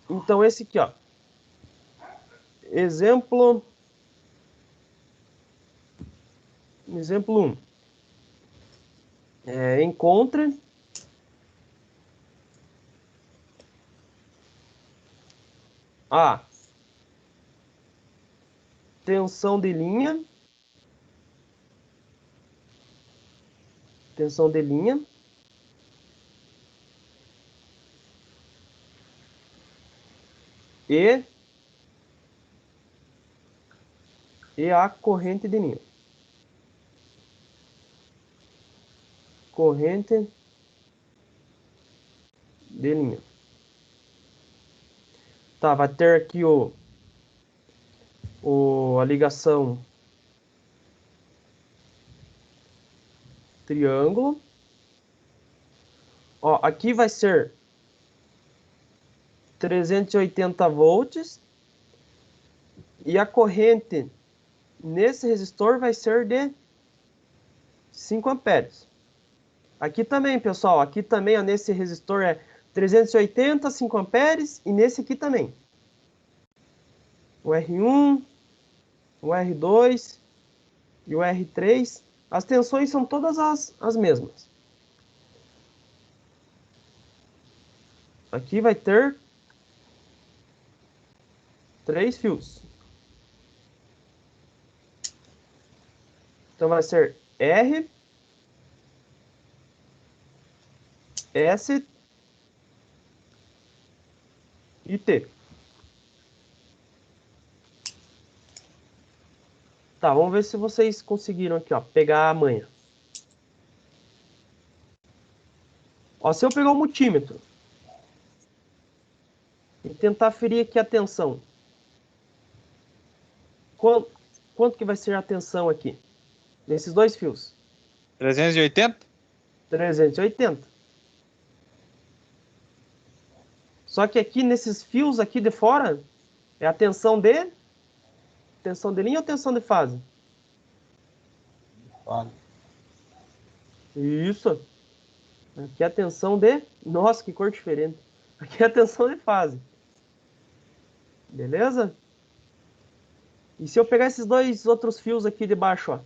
Então, esse aqui, ó. Exemplo 1. Encontre a tensão de linha. Tensão de linha. E a corrente de linha. Corrente de linha. Tá, vai ter aqui a ligação triângulo. Ó, aqui vai ser 380 volts. E a corrente nesse resistor vai ser de 5 amperes. Aqui também, pessoal, aqui também, ó, nesse resistor é 380, 5 amperes, e nesse aqui também. O R1, o R2 e o R3, as tensões são todas as mesmas. Aqui vai ter 3 fios. Então vai ser R, S e T. Tá, vamos ver se vocês conseguiram aqui, ó, pegar a manha. Ó, se eu pegar o multímetro e tentar ferir aqui a tensão, quanto que vai ser a tensão aqui? Nesses dois fios? 380? 380. Só que aqui, nesses fios aqui de fora, é a tensão de linha ou tensão de fase? Fase. Isso. Aqui é a tensão de... Nossa, que cor diferente. Aqui é a tensão de fase. Beleza? E se eu pegar esses dois outros fios aqui de baixo, ó,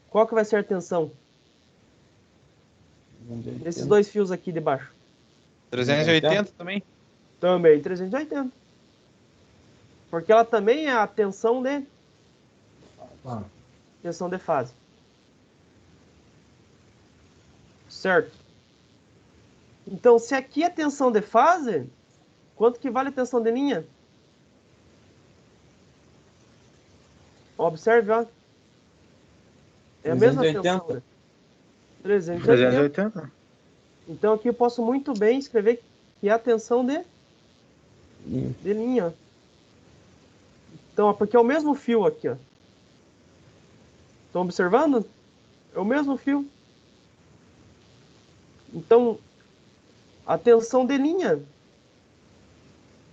qual que vai ser a tensão? Esses dois fios aqui de baixo. 380 também? Também 380. Porque ela também é a tensão de fase. Certo? Então, se aqui é tensão de fase, quanto que vale a tensão de linha? Observe, ó. É a mesma 380. tensão, né? 380. 380? Então, aqui eu posso muito bem escrever que é a tensão de linha. Então, ó, porque é o mesmo fio aqui, ó. Estão observando? É o mesmo fio. Então, a tensão de linha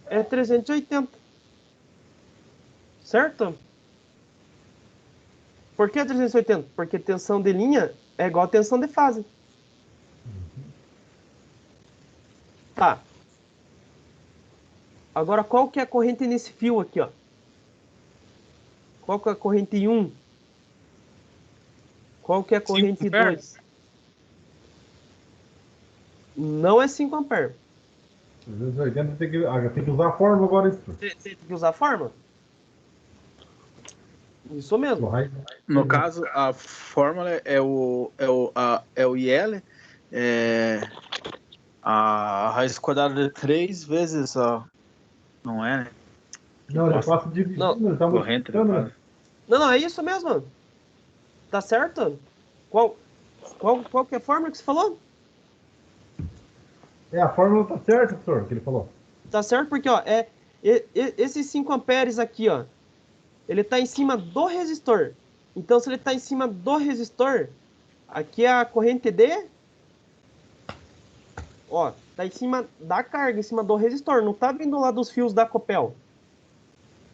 é 380. Certo? Por que 380? Porque tensão de linha é igual a tensão de fase. Tá. Agora, qual que é a corrente nesse fio aqui, ó? Qual que é a corrente 1? Qual que é a corrente 5 amperes? 2? Não é 5 amperes. 380 tem que usar a fórmula agora. Isso. Tem que usar a fórmula? Isso mesmo. No caso, a fórmula é o IL, a raiz quadrada de 3 vezes a... Não é, né? Não, ele passa dividindo, Não. ele tá Corrente da multiplicando, né? fase. Não, é isso mesmo. Tá certo? Qual que é a fórmula que você falou? A fórmula tá certa, professor, que ele falou. Tá certo porque, ó, esses 5 amperes aqui, ó, ele tá em cima do resistor. Então, se ele tá em cima do resistor, aqui é a corrente D, ó, tá em cima da carga, em cima do resistor. Não tá vindo lá dos fios da Copel.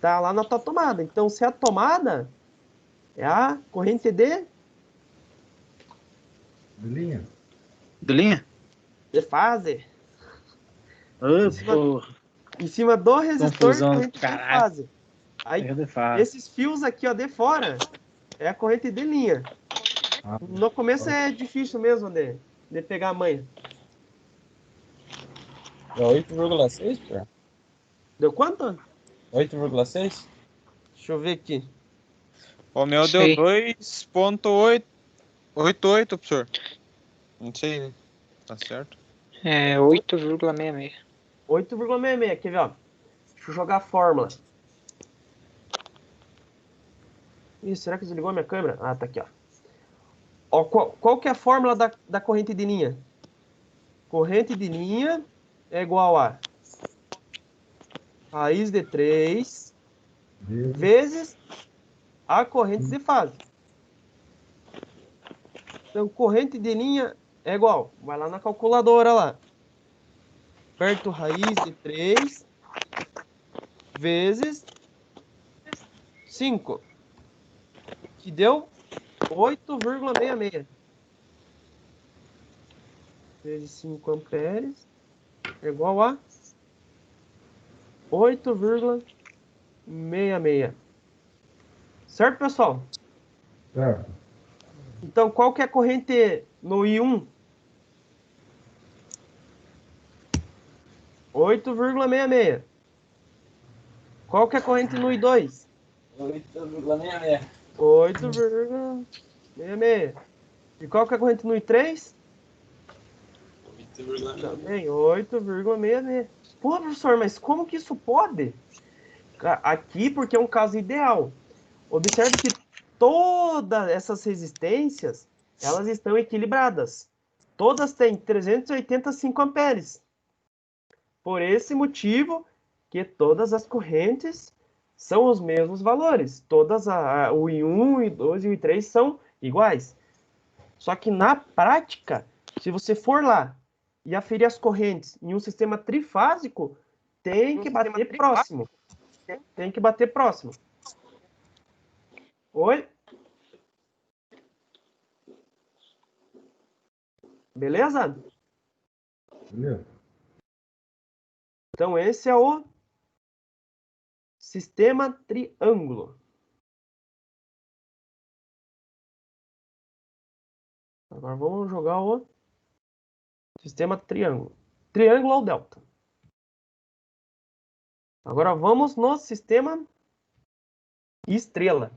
Tá lá na tua tomada. Então, se é a tomada, é a corrente De linha. De linha? de fase. Ah, cima- porra. Em cima do resistor, Confusão, corrente de caralho. fase. Aí, É de fase. esses fios aqui, ó, de fora, é a corrente de linha. Ah, No começo é difícil mesmo de pegar a manha. É 8,6, pô. Deu quanto? 8,6? Deixa eu ver aqui. O meu deu Sei. 2,88, professor. Não sei, tá certo? É 8,66. 8,66. Quer ver, ó? Deixa eu jogar a fórmula. Ih, será que desligou a minha câmera? Ah, tá aqui, ó. Ó, qual que é a fórmula da corrente de linha? Corrente de linha é igual a raiz de 3 vezes a corrente de fase. Então, corrente de linha é igual. Vai lá na calculadora lá. Perto raiz de 3 vezes 5. Que deu 8,66. Vezes 5 amperes é igual a 8,66. Certo, pessoal? certo. Então, qual que é a corrente no I1? 8,66. Qual que é a corrente no I2? 8,66. 8,66. E qual que é a corrente no I3? 8,66. Também 8,66. Pô, professor, mas como que isso pode? Aqui, porque é um caso ideal. Observe que todas essas resistências, elas estão equilibradas. Todas têm 385 amperes. Por esse motivo que todas as correntes são os mesmos valores. Todas, o I1, o I2 e o I3 são iguais. Só que na prática, se você for lá e aferir as correntes em um sistema trifásico, tem que bater próximo. Tem que bater próximo. Oi? Beleza? Beleza? Então, esse é o sistema triângulo. Agora vamos jogar o sistema triângulo. Triângulo ou delta? Agora vamos no sistema estrela.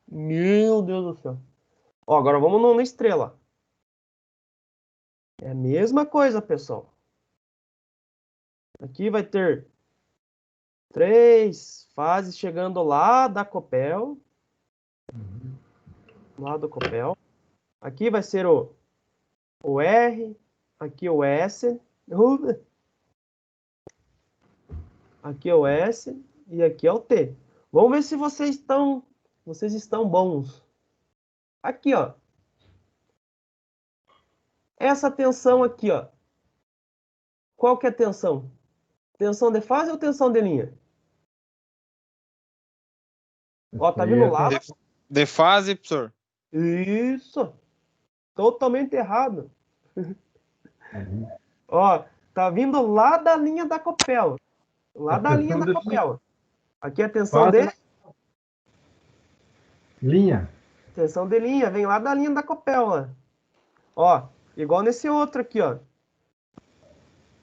Meu Deus do céu. Ó, agora vamos no estrela. É a mesma coisa, pessoal. Aqui vai ter 3 fases chegando lá da Copel. Lá do Copel. Aqui vai ser o R. Aqui o S. Aqui é o S. E aqui é o T. Vamos ver se vocês estão bons. Aqui, ó. Essa tensão aqui, ó. Qual que é a tensão? Tensão de fase ou tensão de linha? Ó, tá vindo lá. De fase, professor. Isso. Totalmente errado. Ó, tá vindo lá da linha da Copel. Lá da linha da Copel. Aqui é a tensão de linha. Tensão de linha. Vem lá da linha da Copel, ó. Igual nesse outro aqui, ó.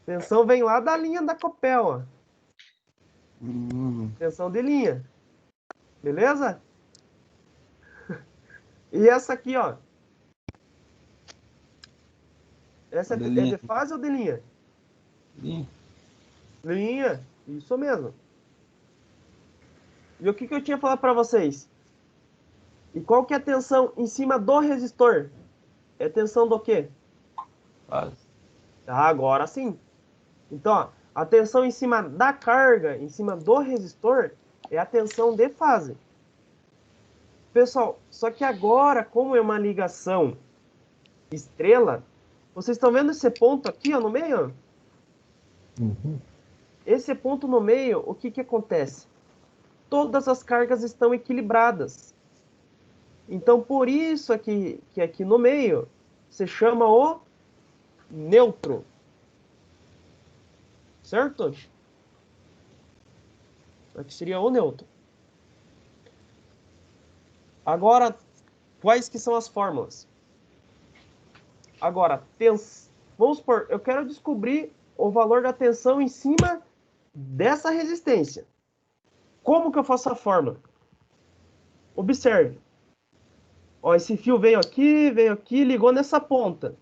Tensão vem lá da linha da Copel, ó. Tensão de linha. Beleza? E essa aqui, ó. Essa é de fase ou de linha? Linha. Linha. Isso mesmo. E o que eu tinha falado para vocês? E qual que é a tensão em cima do resistor? É tensão do quê? Fase. Ah, agora sim. Então, ó, a tensão em cima da carga, em cima do resistor, é a tensão de fase. Pessoal, só que agora, como é uma ligação estrela, vocês estão vendo esse ponto aqui, ó, no meio? Uhum. Esse ponto no meio, o que acontece? Todas as cargas estão equilibradas. Então, por isso que aqui no meio, se chama o neutro. Certo? Aqui seria o neutro. Agora, quais que são as fórmulas? Agora, vamos supor, eu quero descobrir o valor da tensão em cima dessa resistência. Como que eu faço a fórmula? Observe. Ó, esse fio veio aqui, ligou nessa ponta.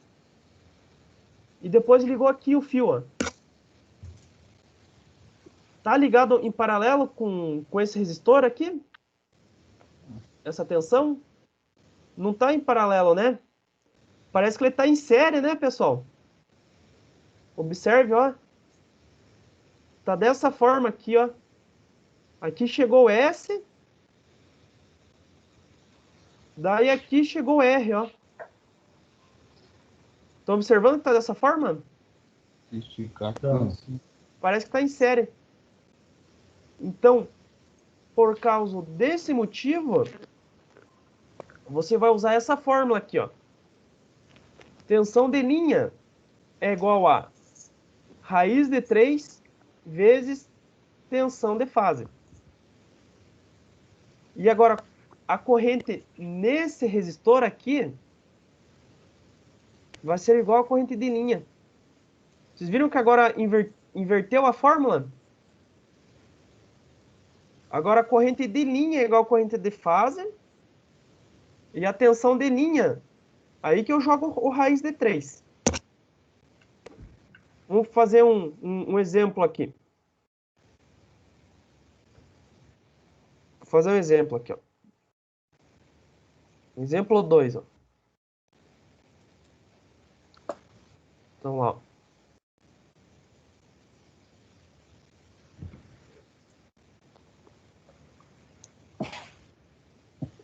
E depois ligou aqui o fio, ó. Tá ligado em paralelo com esse resistor aqui? Essa tensão? Não tá em paralelo, né? Parece que ele tá em série, né, pessoal? Observe, ó. Tá dessa forma aqui, ó. Aqui chegou o S. Daí aqui chegou o R, ó. Estão observando que tá dessa forma? Se esticar, Então. assim. Parece que tá em série. Então, por causa desse motivo, você vai usar essa fórmula aqui, ó. Tensão de linha é igual a raiz de 3 vezes tensão de fase. E agora, a corrente nesse resistor aqui vai ser igual a corrente de linha. Vocês viram que agora inverteu a fórmula? Agora a corrente de linha é igual a corrente de fase. E a tensão de linha, aí que eu jogo o raiz de 3. Vamos fazer um exemplo aqui. Vou fazer um exemplo aqui, ó. Exemplo 2, ó. Então, ó.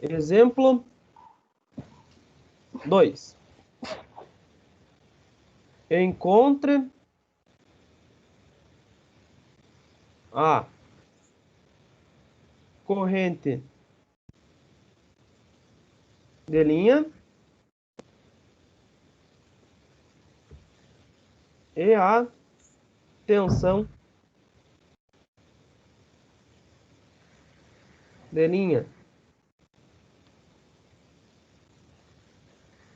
Exemplo 2. Encontre a corrente de linha e a tensão de linha.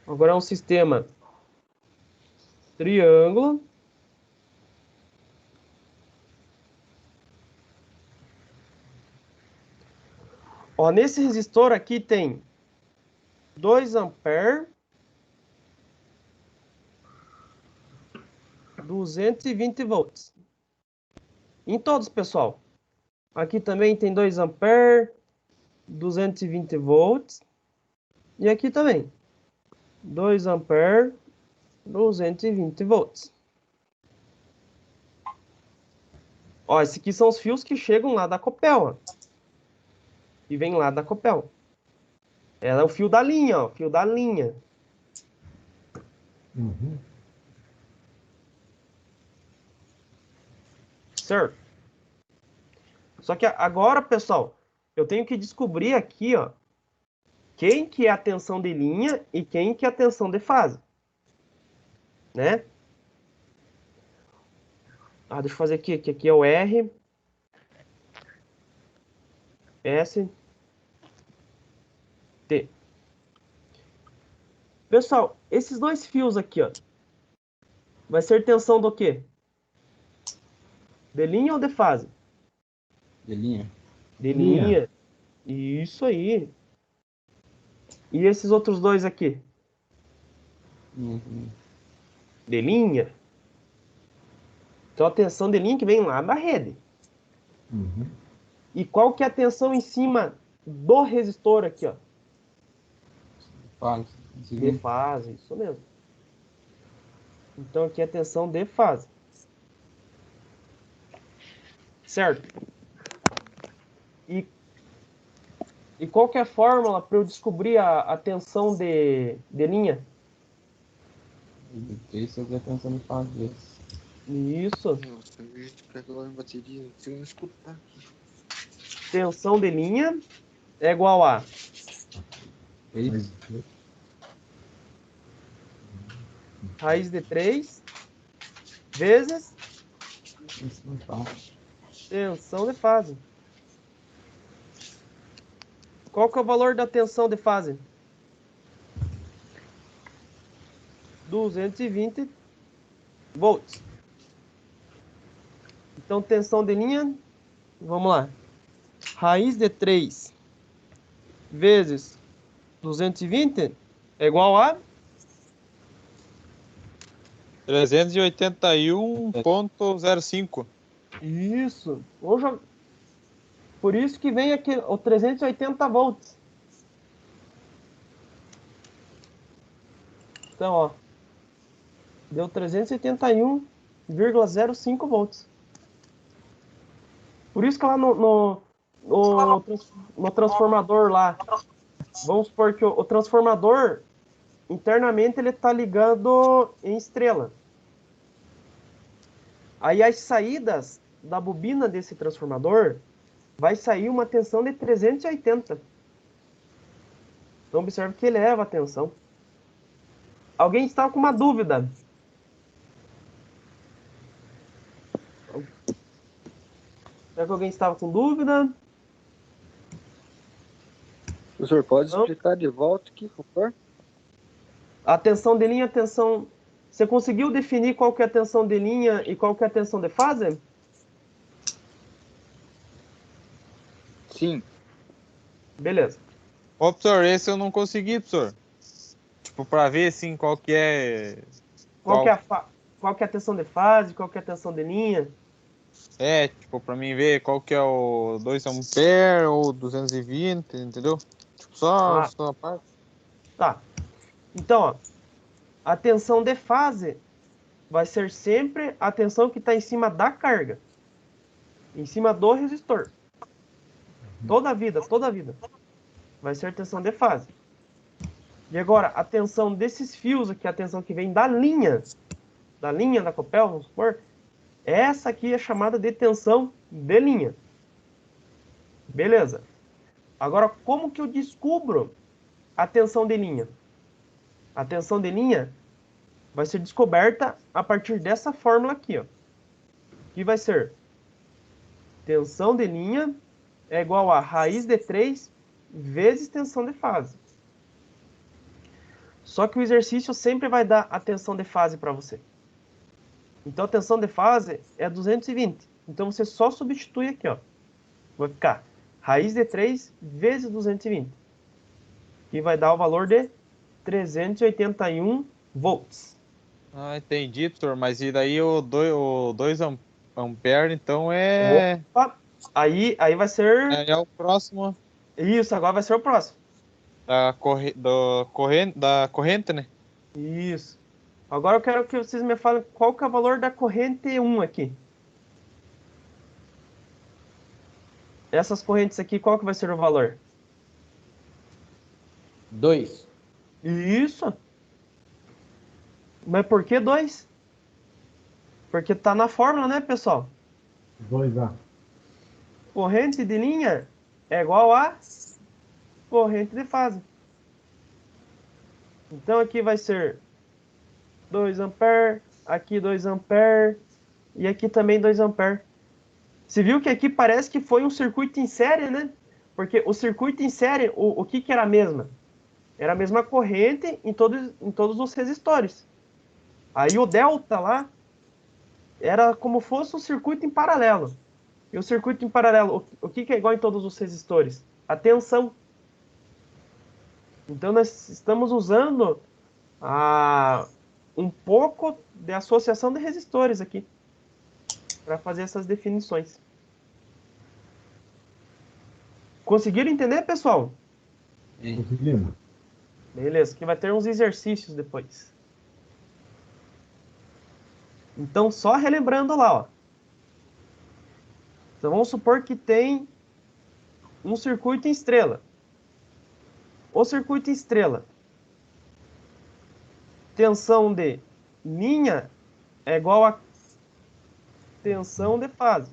Agora é um sistema triângulo. Ó, nesse resistor aqui tem 2 amperes, 220 volts. Em todos, pessoal. Aqui também tem 2 amperes, 220 volts. E aqui também. 2 amperes, 220 volts. Ó, esses aqui são os fios que chegam lá da Copel, ó. E vem lá da Copel. Ela é o fio da linha, ó. Fio da linha. Uhum. Certo? Só que agora, pessoal, eu tenho que descobrir aqui, ó, quem que é a tensão de linha e quem que é a tensão de fase. Né? Ah, deixa eu fazer aqui, que aqui é o R, S, T. Pessoal, esses dois fios aqui, ó, vai ser tensão do quê? De linha ou de fase? De linha. De Linha. linha. Isso aí. E esses outros dois aqui? Linha também. De linha. Então a tensão de linha que vem lá da rede. Uhum. E qual que é a tensão em cima do resistor aqui, ó? Fase. De fase, isso mesmo. Então aqui é a tensão de fase. Certo? E qual que é a fórmula para eu descobrir a tensão de linha? Isso é a tensão de fase vezes. Isso. Nossa, eu ia pegar a bateria. Se eu não escutar aqui. Tensão de linha é igual a Isso. raiz de 3 vezes Isso não fala. tensão de fase. Qual que é o valor da tensão de fase? 220 volts. Então, tensão de linha, vamos lá. Raiz de 3 vezes 220 é igual a 381,05. isso. Por isso que vem aqui o 380 volts. Então, ó, deu 381,05 volts. Por isso que lá no transformador lá, vamos supor que o transformador, internamente, ele está ligando em estrela. Aí as saídas da bobina desse transformador vai sair uma tensão de 380. Então observe que eleva a tensão. Alguém está com uma dúvida? Será que alguém estava com dúvida? Professor, pode Não. explicar de volta aqui, por favor? A tensão de linha, a tensão... Você conseguiu definir qual que é a tensão de linha e qual que é a tensão de fase? Sim. Beleza. Ô, professor, esse eu não consegui, professor. Tipo, pra ver, assim, qual que é... Qual que é a tensão de fase, qual que é a tensão de linha? É, tipo, pra mim ver qual que é o 2 ampere ou 220, entendeu? Tipo, só a parte. Tá. Então, ó, a tensão de fase vai ser sempre a tensão que está em cima da carga. Em cima do resistor. Toda a vida. Vai ser tensão de fase. E agora, a tensão desses fios aqui, a tensão que vem da linha da Copel, vamos supor, essa aqui é chamada de tensão de linha. Beleza. Agora, como que eu descubro a tensão de linha? A tensão de linha vai ser descoberta a partir dessa fórmula aqui, ó. Que vai ser tensão de linha é igual a raiz de 3 vezes tensão de fase. Só que o exercício sempre vai dar a tensão de fase para você. Então, a tensão de fase é 220. Então, você só substitui aqui, ó. Vai ficar raiz de 3 vezes 220. Que vai dar o valor de 381 volts. Ah, entendi, professor. Mas e daí o 2 ampere, então é... Opa, aí vai ser... É o próximo Isso, agora vai ser o próximo. da corrente, né? Isso. Agora eu quero que vocês me falem qual que é o valor da corrente 1 aqui. Essas correntes aqui, qual que vai ser o valor? 2. Isso. Mas por que 2? Porque tá na fórmula, né, pessoal? 2A. Corrente de linha é igual a corrente de fase. Então aqui vai ser 2 ampere, aqui 2 ampere e aqui também 2 ampere. Você viu que aqui parece que foi um circuito em série, né? Porque o circuito em série, o que era a mesma? Era a mesma corrente em todos os resistores. Aí o delta lá era como fosse um circuito em paralelo. E o circuito em paralelo, o que é igual em todos os resistores? A tensão. Então nós estamos usando um pouco de associação de resistores aqui para fazer essas definições. Conseguiram entender, pessoal? Conseguimos. Beleza, que vai ter uns exercícios depois. Então, só relembrando lá, ó. Então, vamos supor que tem um circuito em estrela. O circuito em estrela, tensão de linha é igual a tensão de fase.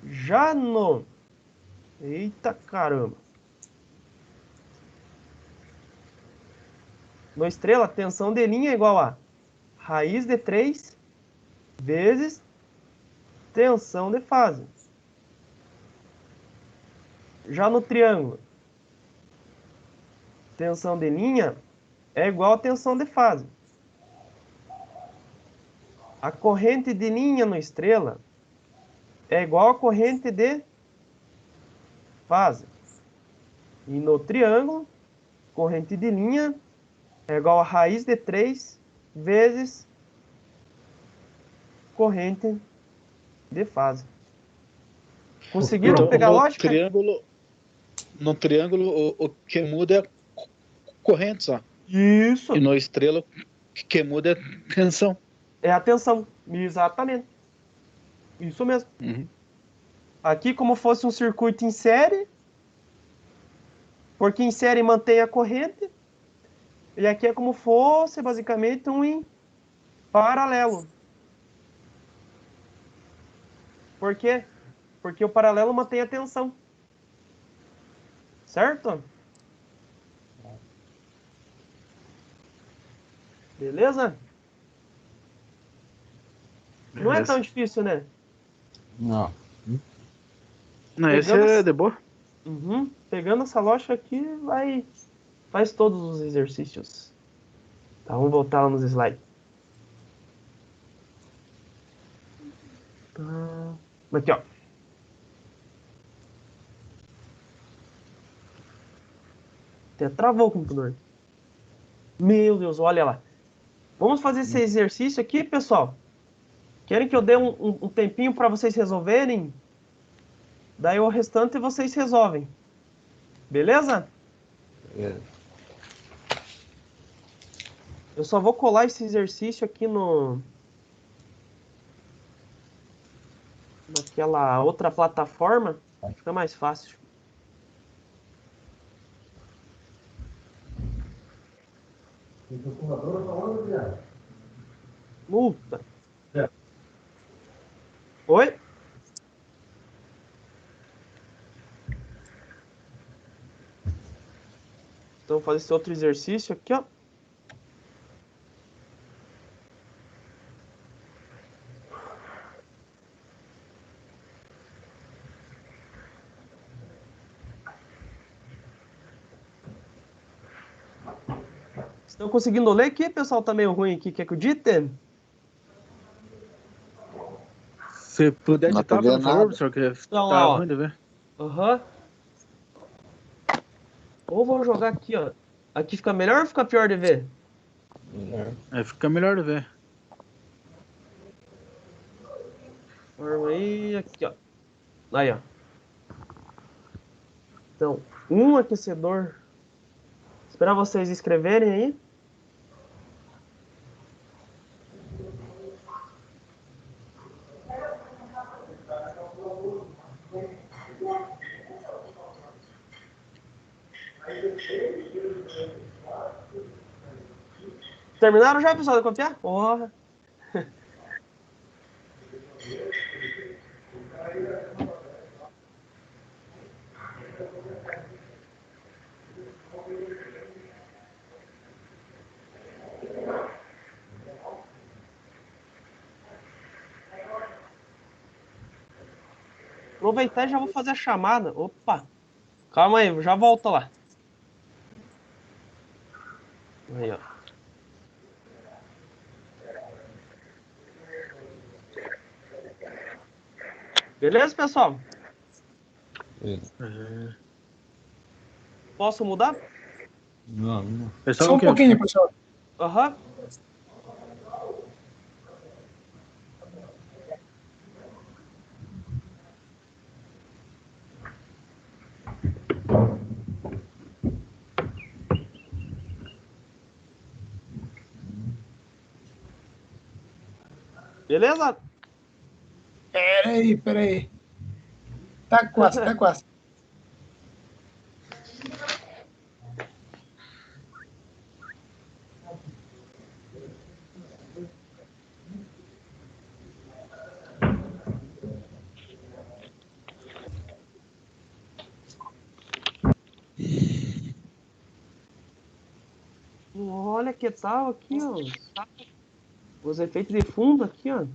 Já no... Eita caramba! No estrela, tensão de linha é igual a raiz de 3 vezes tensão de fase. Já no triângulo, tensão de linha é igual a tensão de fase. A corrente de linha no estrela é igual a corrente de fase. E no triângulo, corrente de linha é igual a raiz de 3 vezes corrente de fase. Conseguiram Então, pegar a lógica? no triângulo, o que muda é a corrente só. Isso. E no estrela, o que muda é a tensão. É a tensão. Exatamente. Isso mesmo. Uhum. Aqui, como fosse um circuito em série, porque em série mantém a corrente, e aqui é como fosse, basicamente, um em paralelo. Por quê? Porque o paralelo mantém a tensão. Certo? Beleza? Não é tão difícil, né? Não. Não, esse é de boa. Uhum. Pegando essa lógica aqui, faz todos os exercícios. Tá, vamos voltar lá nos slides. Tá. Aqui, ó. Até travou o computador. Meu Deus, olha lá. Vamos fazer esse exercício aqui, pessoal. Querem que eu dê um tempinho para vocês resolverem? Daí o restante vocês resolvem. Beleza? É. Eu só vou colar esse exercício aqui naquela outra plataforma. Fica mais fácil. Multa. É. Oi? Então, vou fazer esse outro exercício aqui, ó. Estão conseguindo ler aqui, pessoal? Tá meio ruim aqui. Quer que eu dite? Se puder Não editar, tô vendo por favor, nada. professor, que Então, tá ó. ruim de ver. Aham. Ou vamos jogar aqui, ó. Aqui fica melhor ou fica pior de ver? Melhor. Aí fica melhor de ver. Forma aí, aqui, ó. Aí, ó. Então, um aquecedor. Esperar vocês escreverem aí. Terminaram já, pessoal, de copiar? Porra. Aproveitar e já vou fazer a chamada. Opa! Calma aí, já volto lá. Aí, ó. Beleza, pessoal? Posso mudar? Não, não. Só um pouquinho, professor. Aham. Beleza? Peraí. Tá quase, tá quase. Olha que tal aqui, ó. Os efeitos de fundo aqui, ó.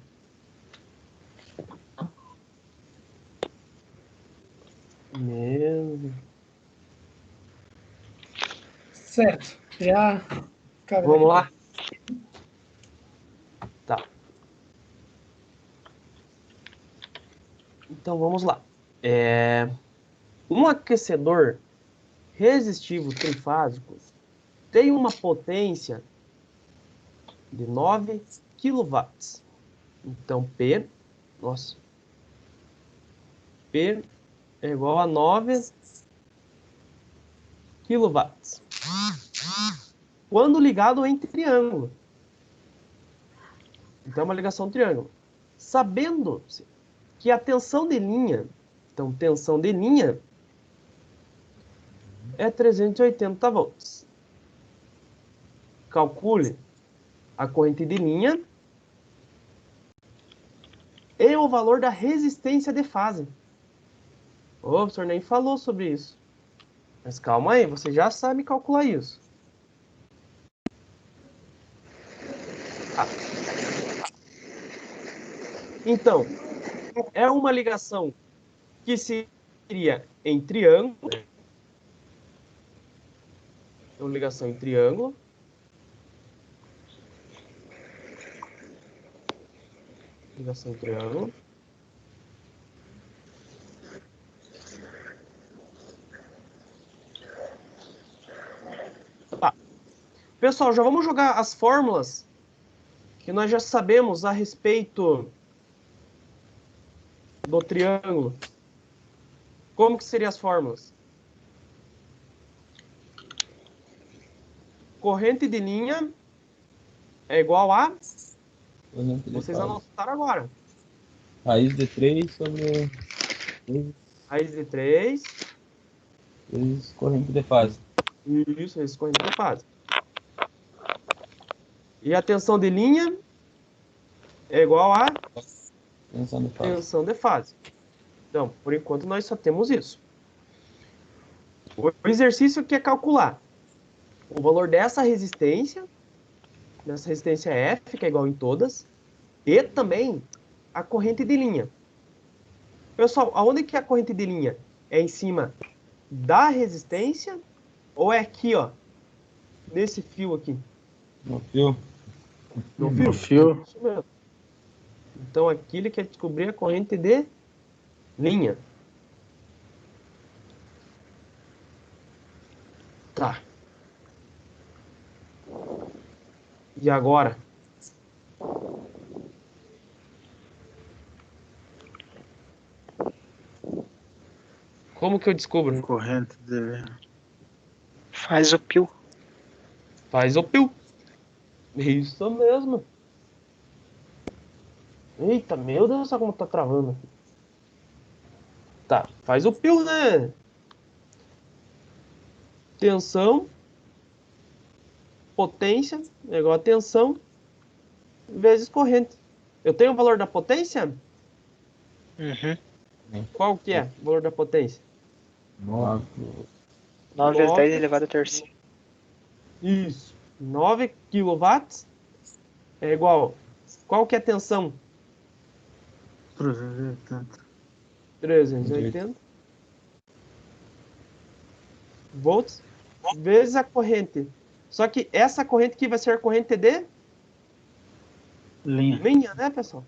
Meu. Certo. Já. Cabe Vamos aqui. lá? Tá. Então vamos lá. Um aquecedor resistivo trifásico tem uma potência de 9 kW. Então P é igual a 9 kW. Quando ligado em triângulo. Então é uma ligação triângulo. Sabendo que a tensão de linha, então tensão de linha é 380 volts. Calcule a corrente de linha e o valor da resistência de fase. O professor nem falou sobre isso. Mas calma aí, você já sabe calcular isso. Então, é uma ligação que seria em triângulo. É uma ligação em triângulo. Ligação em triângulo. Tá. Pessoal, já vamos jogar as fórmulas que nós já sabemos a respeito do triângulo. Como que seriam as fórmulas? Corrente de linha é igual a... Vocês anotaram agora. Raiz de 3 sobre Raiz de 3. vezes corrente de fase. Isso, esse corrente de fase. E a tensão de linha é igual a Tensão de fase. tensão de fase. Então, por enquanto, nós só temos isso. O exercício que é calcular o valor dessa resistência F, que é igual em todas, e também a corrente de linha. Pessoal, aonde que é a corrente de linha? É em cima da resistência ou é aqui, ó, nesse fio aqui? No fio. No No fio. Isso mesmo. Então aqui ele quer descobrir a corrente de linha. Tá. E agora? Como que eu descubro? Corrente de... Faz o pio. Faz o pio. Isso mesmo. Eita, meu Deus, olha como tá travando aqui. Tá, faz o pio, né? Tensão, potência, é igual a tensão, vezes corrente. Eu tenho o valor da potência? Uhum. Qual que é o valor da potência? 9. 9 vezes 10 elevado a terceira. Isso. 9 kW é igual. Qual que é a tensão? 380. 380 volts vezes a corrente. Só que essa corrente aqui vai ser a corrente de Linha. linha, né, pessoal?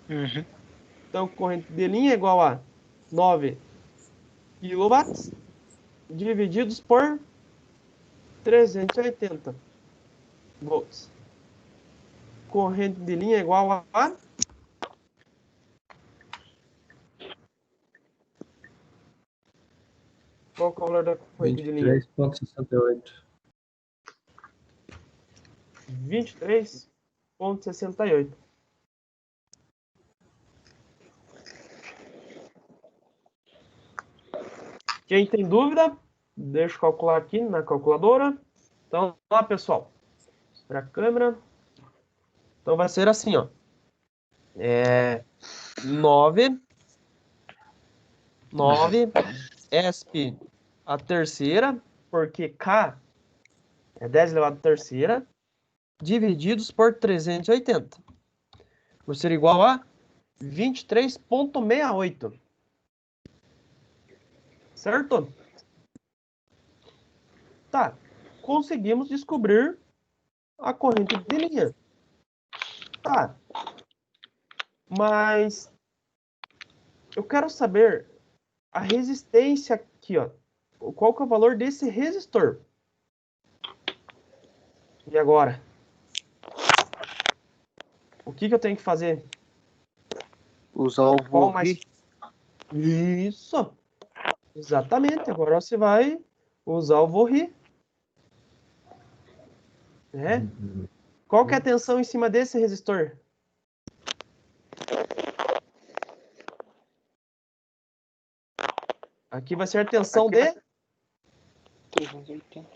Uhum. Então, corrente de linha é igual a 9 kW divididos por 380 volts. Corrente de linha é igual a... Qual que é o valor da corrente de linha? 23,68. 23,68. Quem tem dúvida, deixa eu calcular aqui na calculadora. Então, lá, pessoal. Para a câmera. Então, vai ser assim, ó. 9 ESP a terceira, porque K é 10 elevado a terceira, divididos por 380. Vai ser igual a 23,68. Certo? Tá. Conseguimos descobrir a corrente de linha. Tá. Mas eu quero saber a resistência aqui, ó. Qual que é o valor desse resistor? E agora? O que eu tenho que fazer? Usar o Qual mais? volri. Isso! Exatamente. Agora você vai usar o vorri. Né? Qual que é a tensão em cima desse resistor? Aqui vai ser a tensão Aqui de... 380.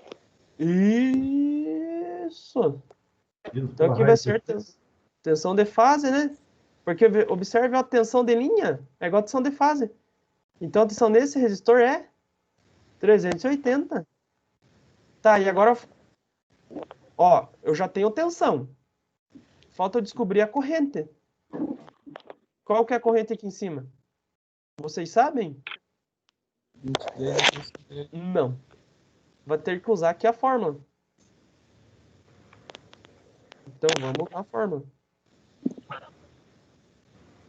Isso! Então aqui vai ser tensão de fase, né? Porque observe a tensão de linha é igual a tensão de fase. Então a tensão nesse resistor é 380. Tá, e agora... Ó, eu já tenho tensão. Falta eu descobrir a corrente. Qual que é a corrente aqui em cima? Vocês sabem? 23. Não. Vai ter que usar aqui a fórmula. Então vamos usar a fórmula.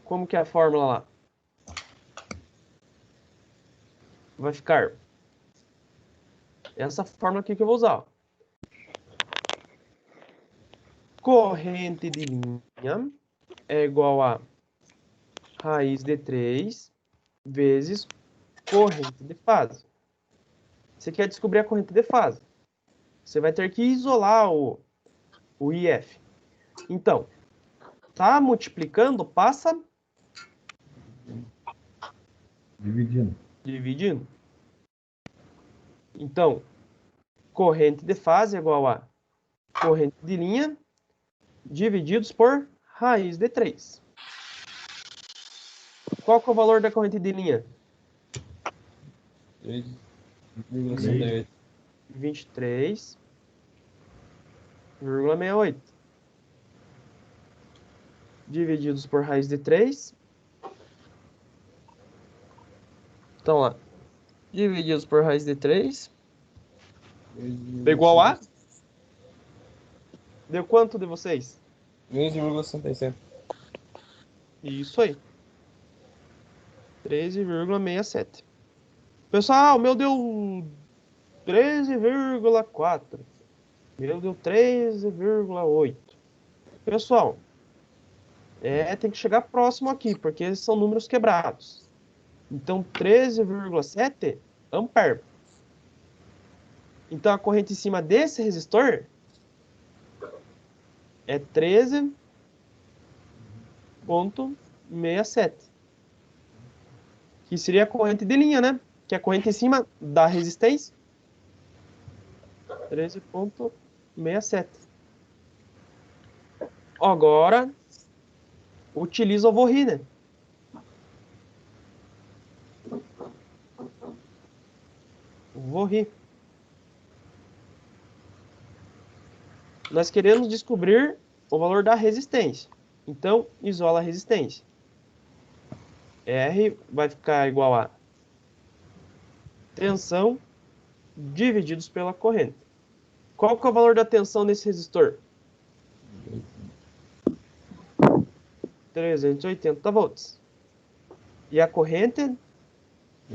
Como que é a fórmula lá? Vai ficar essa fórmula aqui que eu vou usar. Ó. Corrente de linha é igual a raiz de 3 vezes corrente de fase. Você quer descobrir a corrente de fase. Você vai ter que isolar o IF. Então, tá multiplicando, passa dividindo. Então, corrente de fase é igual a corrente de linha divididos por raiz de 3. Qual que é o valor da corrente de linha? 3,68. 23,68. Divididos por raiz de 3. Então lá. Divididos por raiz de 3. É igual a? Deu quanto de vocês? 2,67. Isso aí. 13,67. Pessoal, o meu deu 13,4. O meu deu 13,8. Pessoal, tem que chegar próximo aqui, porque são números quebrados. Então, 13,7 ampere. Então, a corrente em cima desse resistor é 13,67. Que seria a corrente de linha, né? Que é a corrente em cima da resistência. 13,67. Agora, utiliza o Vorri, né? Vorri. Nós queremos descobrir o valor da resistência. Então, isola a resistência. R vai ficar igual a tensão divididos pela corrente. Qual que é o valor da tensão nesse resistor? 380 volts. E a corrente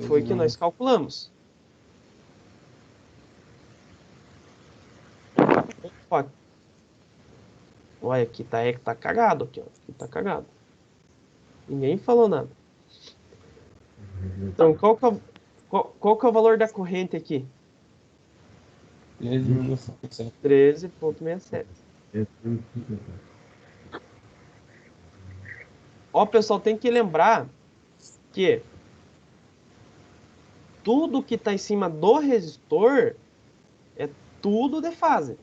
foi que nós calculamos. Opa. Olha, aqui tá cagado. Aqui, ó. Aqui tá cagado. Ninguém falou nada. Então, qual que é o valor da corrente aqui? 13,67. 13,67. Ó, pessoal, tem que lembrar que tudo que está em cima do resistor é tudo de fase.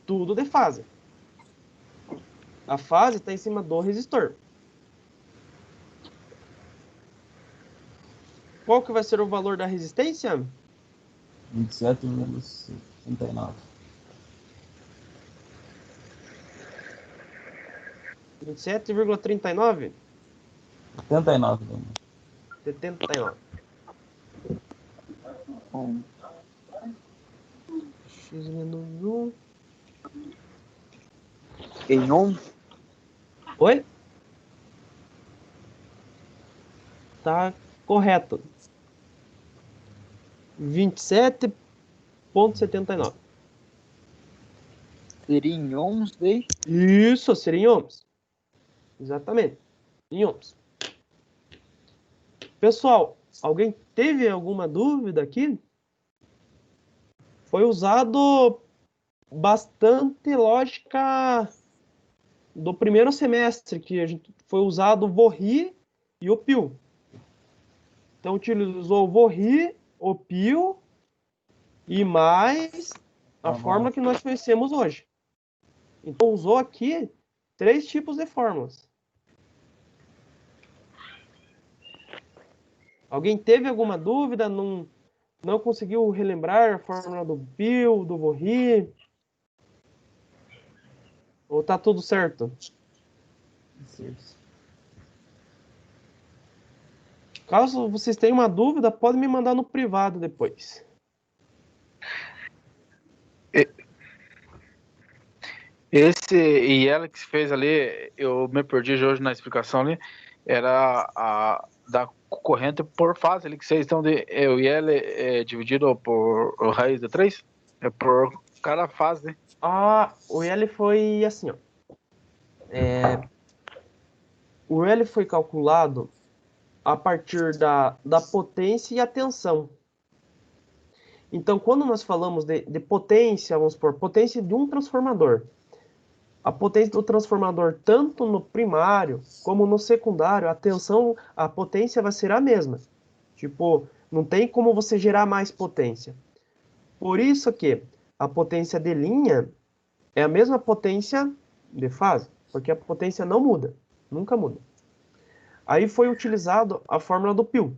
Tudo de fase. A fase está em cima do resistor. Qual que vai ser o valor da resistência? 27,79. 27,39? 79, Daniel. 79. X menos 1. Em ohm? Oi? Tá correto. 27,79. Seria em ohms daí? Isso, seria em ohms. Exatamente. Em ohms. Pessoal, alguém teve alguma dúvida aqui? Foi usado bastante lógica do primeiro semestre, que a gente foi usado o Vorri e o Pio. Então, utilizou o Vorri, o Pio e mais a fórmula que nós conhecemos hoje. Então, usou aqui 3 tipos de fórmulas. Alguém teve alguma dúvida? Não conseguiu relembrar a fórmula do Pio, do Vorri? Ou tá tudo certo? Caso vocês tenham uma dúvida, pode me mandar no privado depois. Esse e ela que se fez ali, eu me perdi hoje na explicação ali, era a da corrente por fase ali, que vocês estão de eu e ela dividido por raiz de 3? É por cada fase, né? Ah, o L foi assim, ó. O L foi calculado a partir da potência e a tensão. Então, quando nós falamos de potência, vamos supor, potência de um transformador. A potência do transformador, tanto no primário como no secundário, a potência vai ser a mesma. Tipo, não tem como você gerar mais potência. Por isso que a potência de linha é a mesma potência de fase, porque a potência não muda, nunca muda. Aí foi utilizado a fórmula do Pio.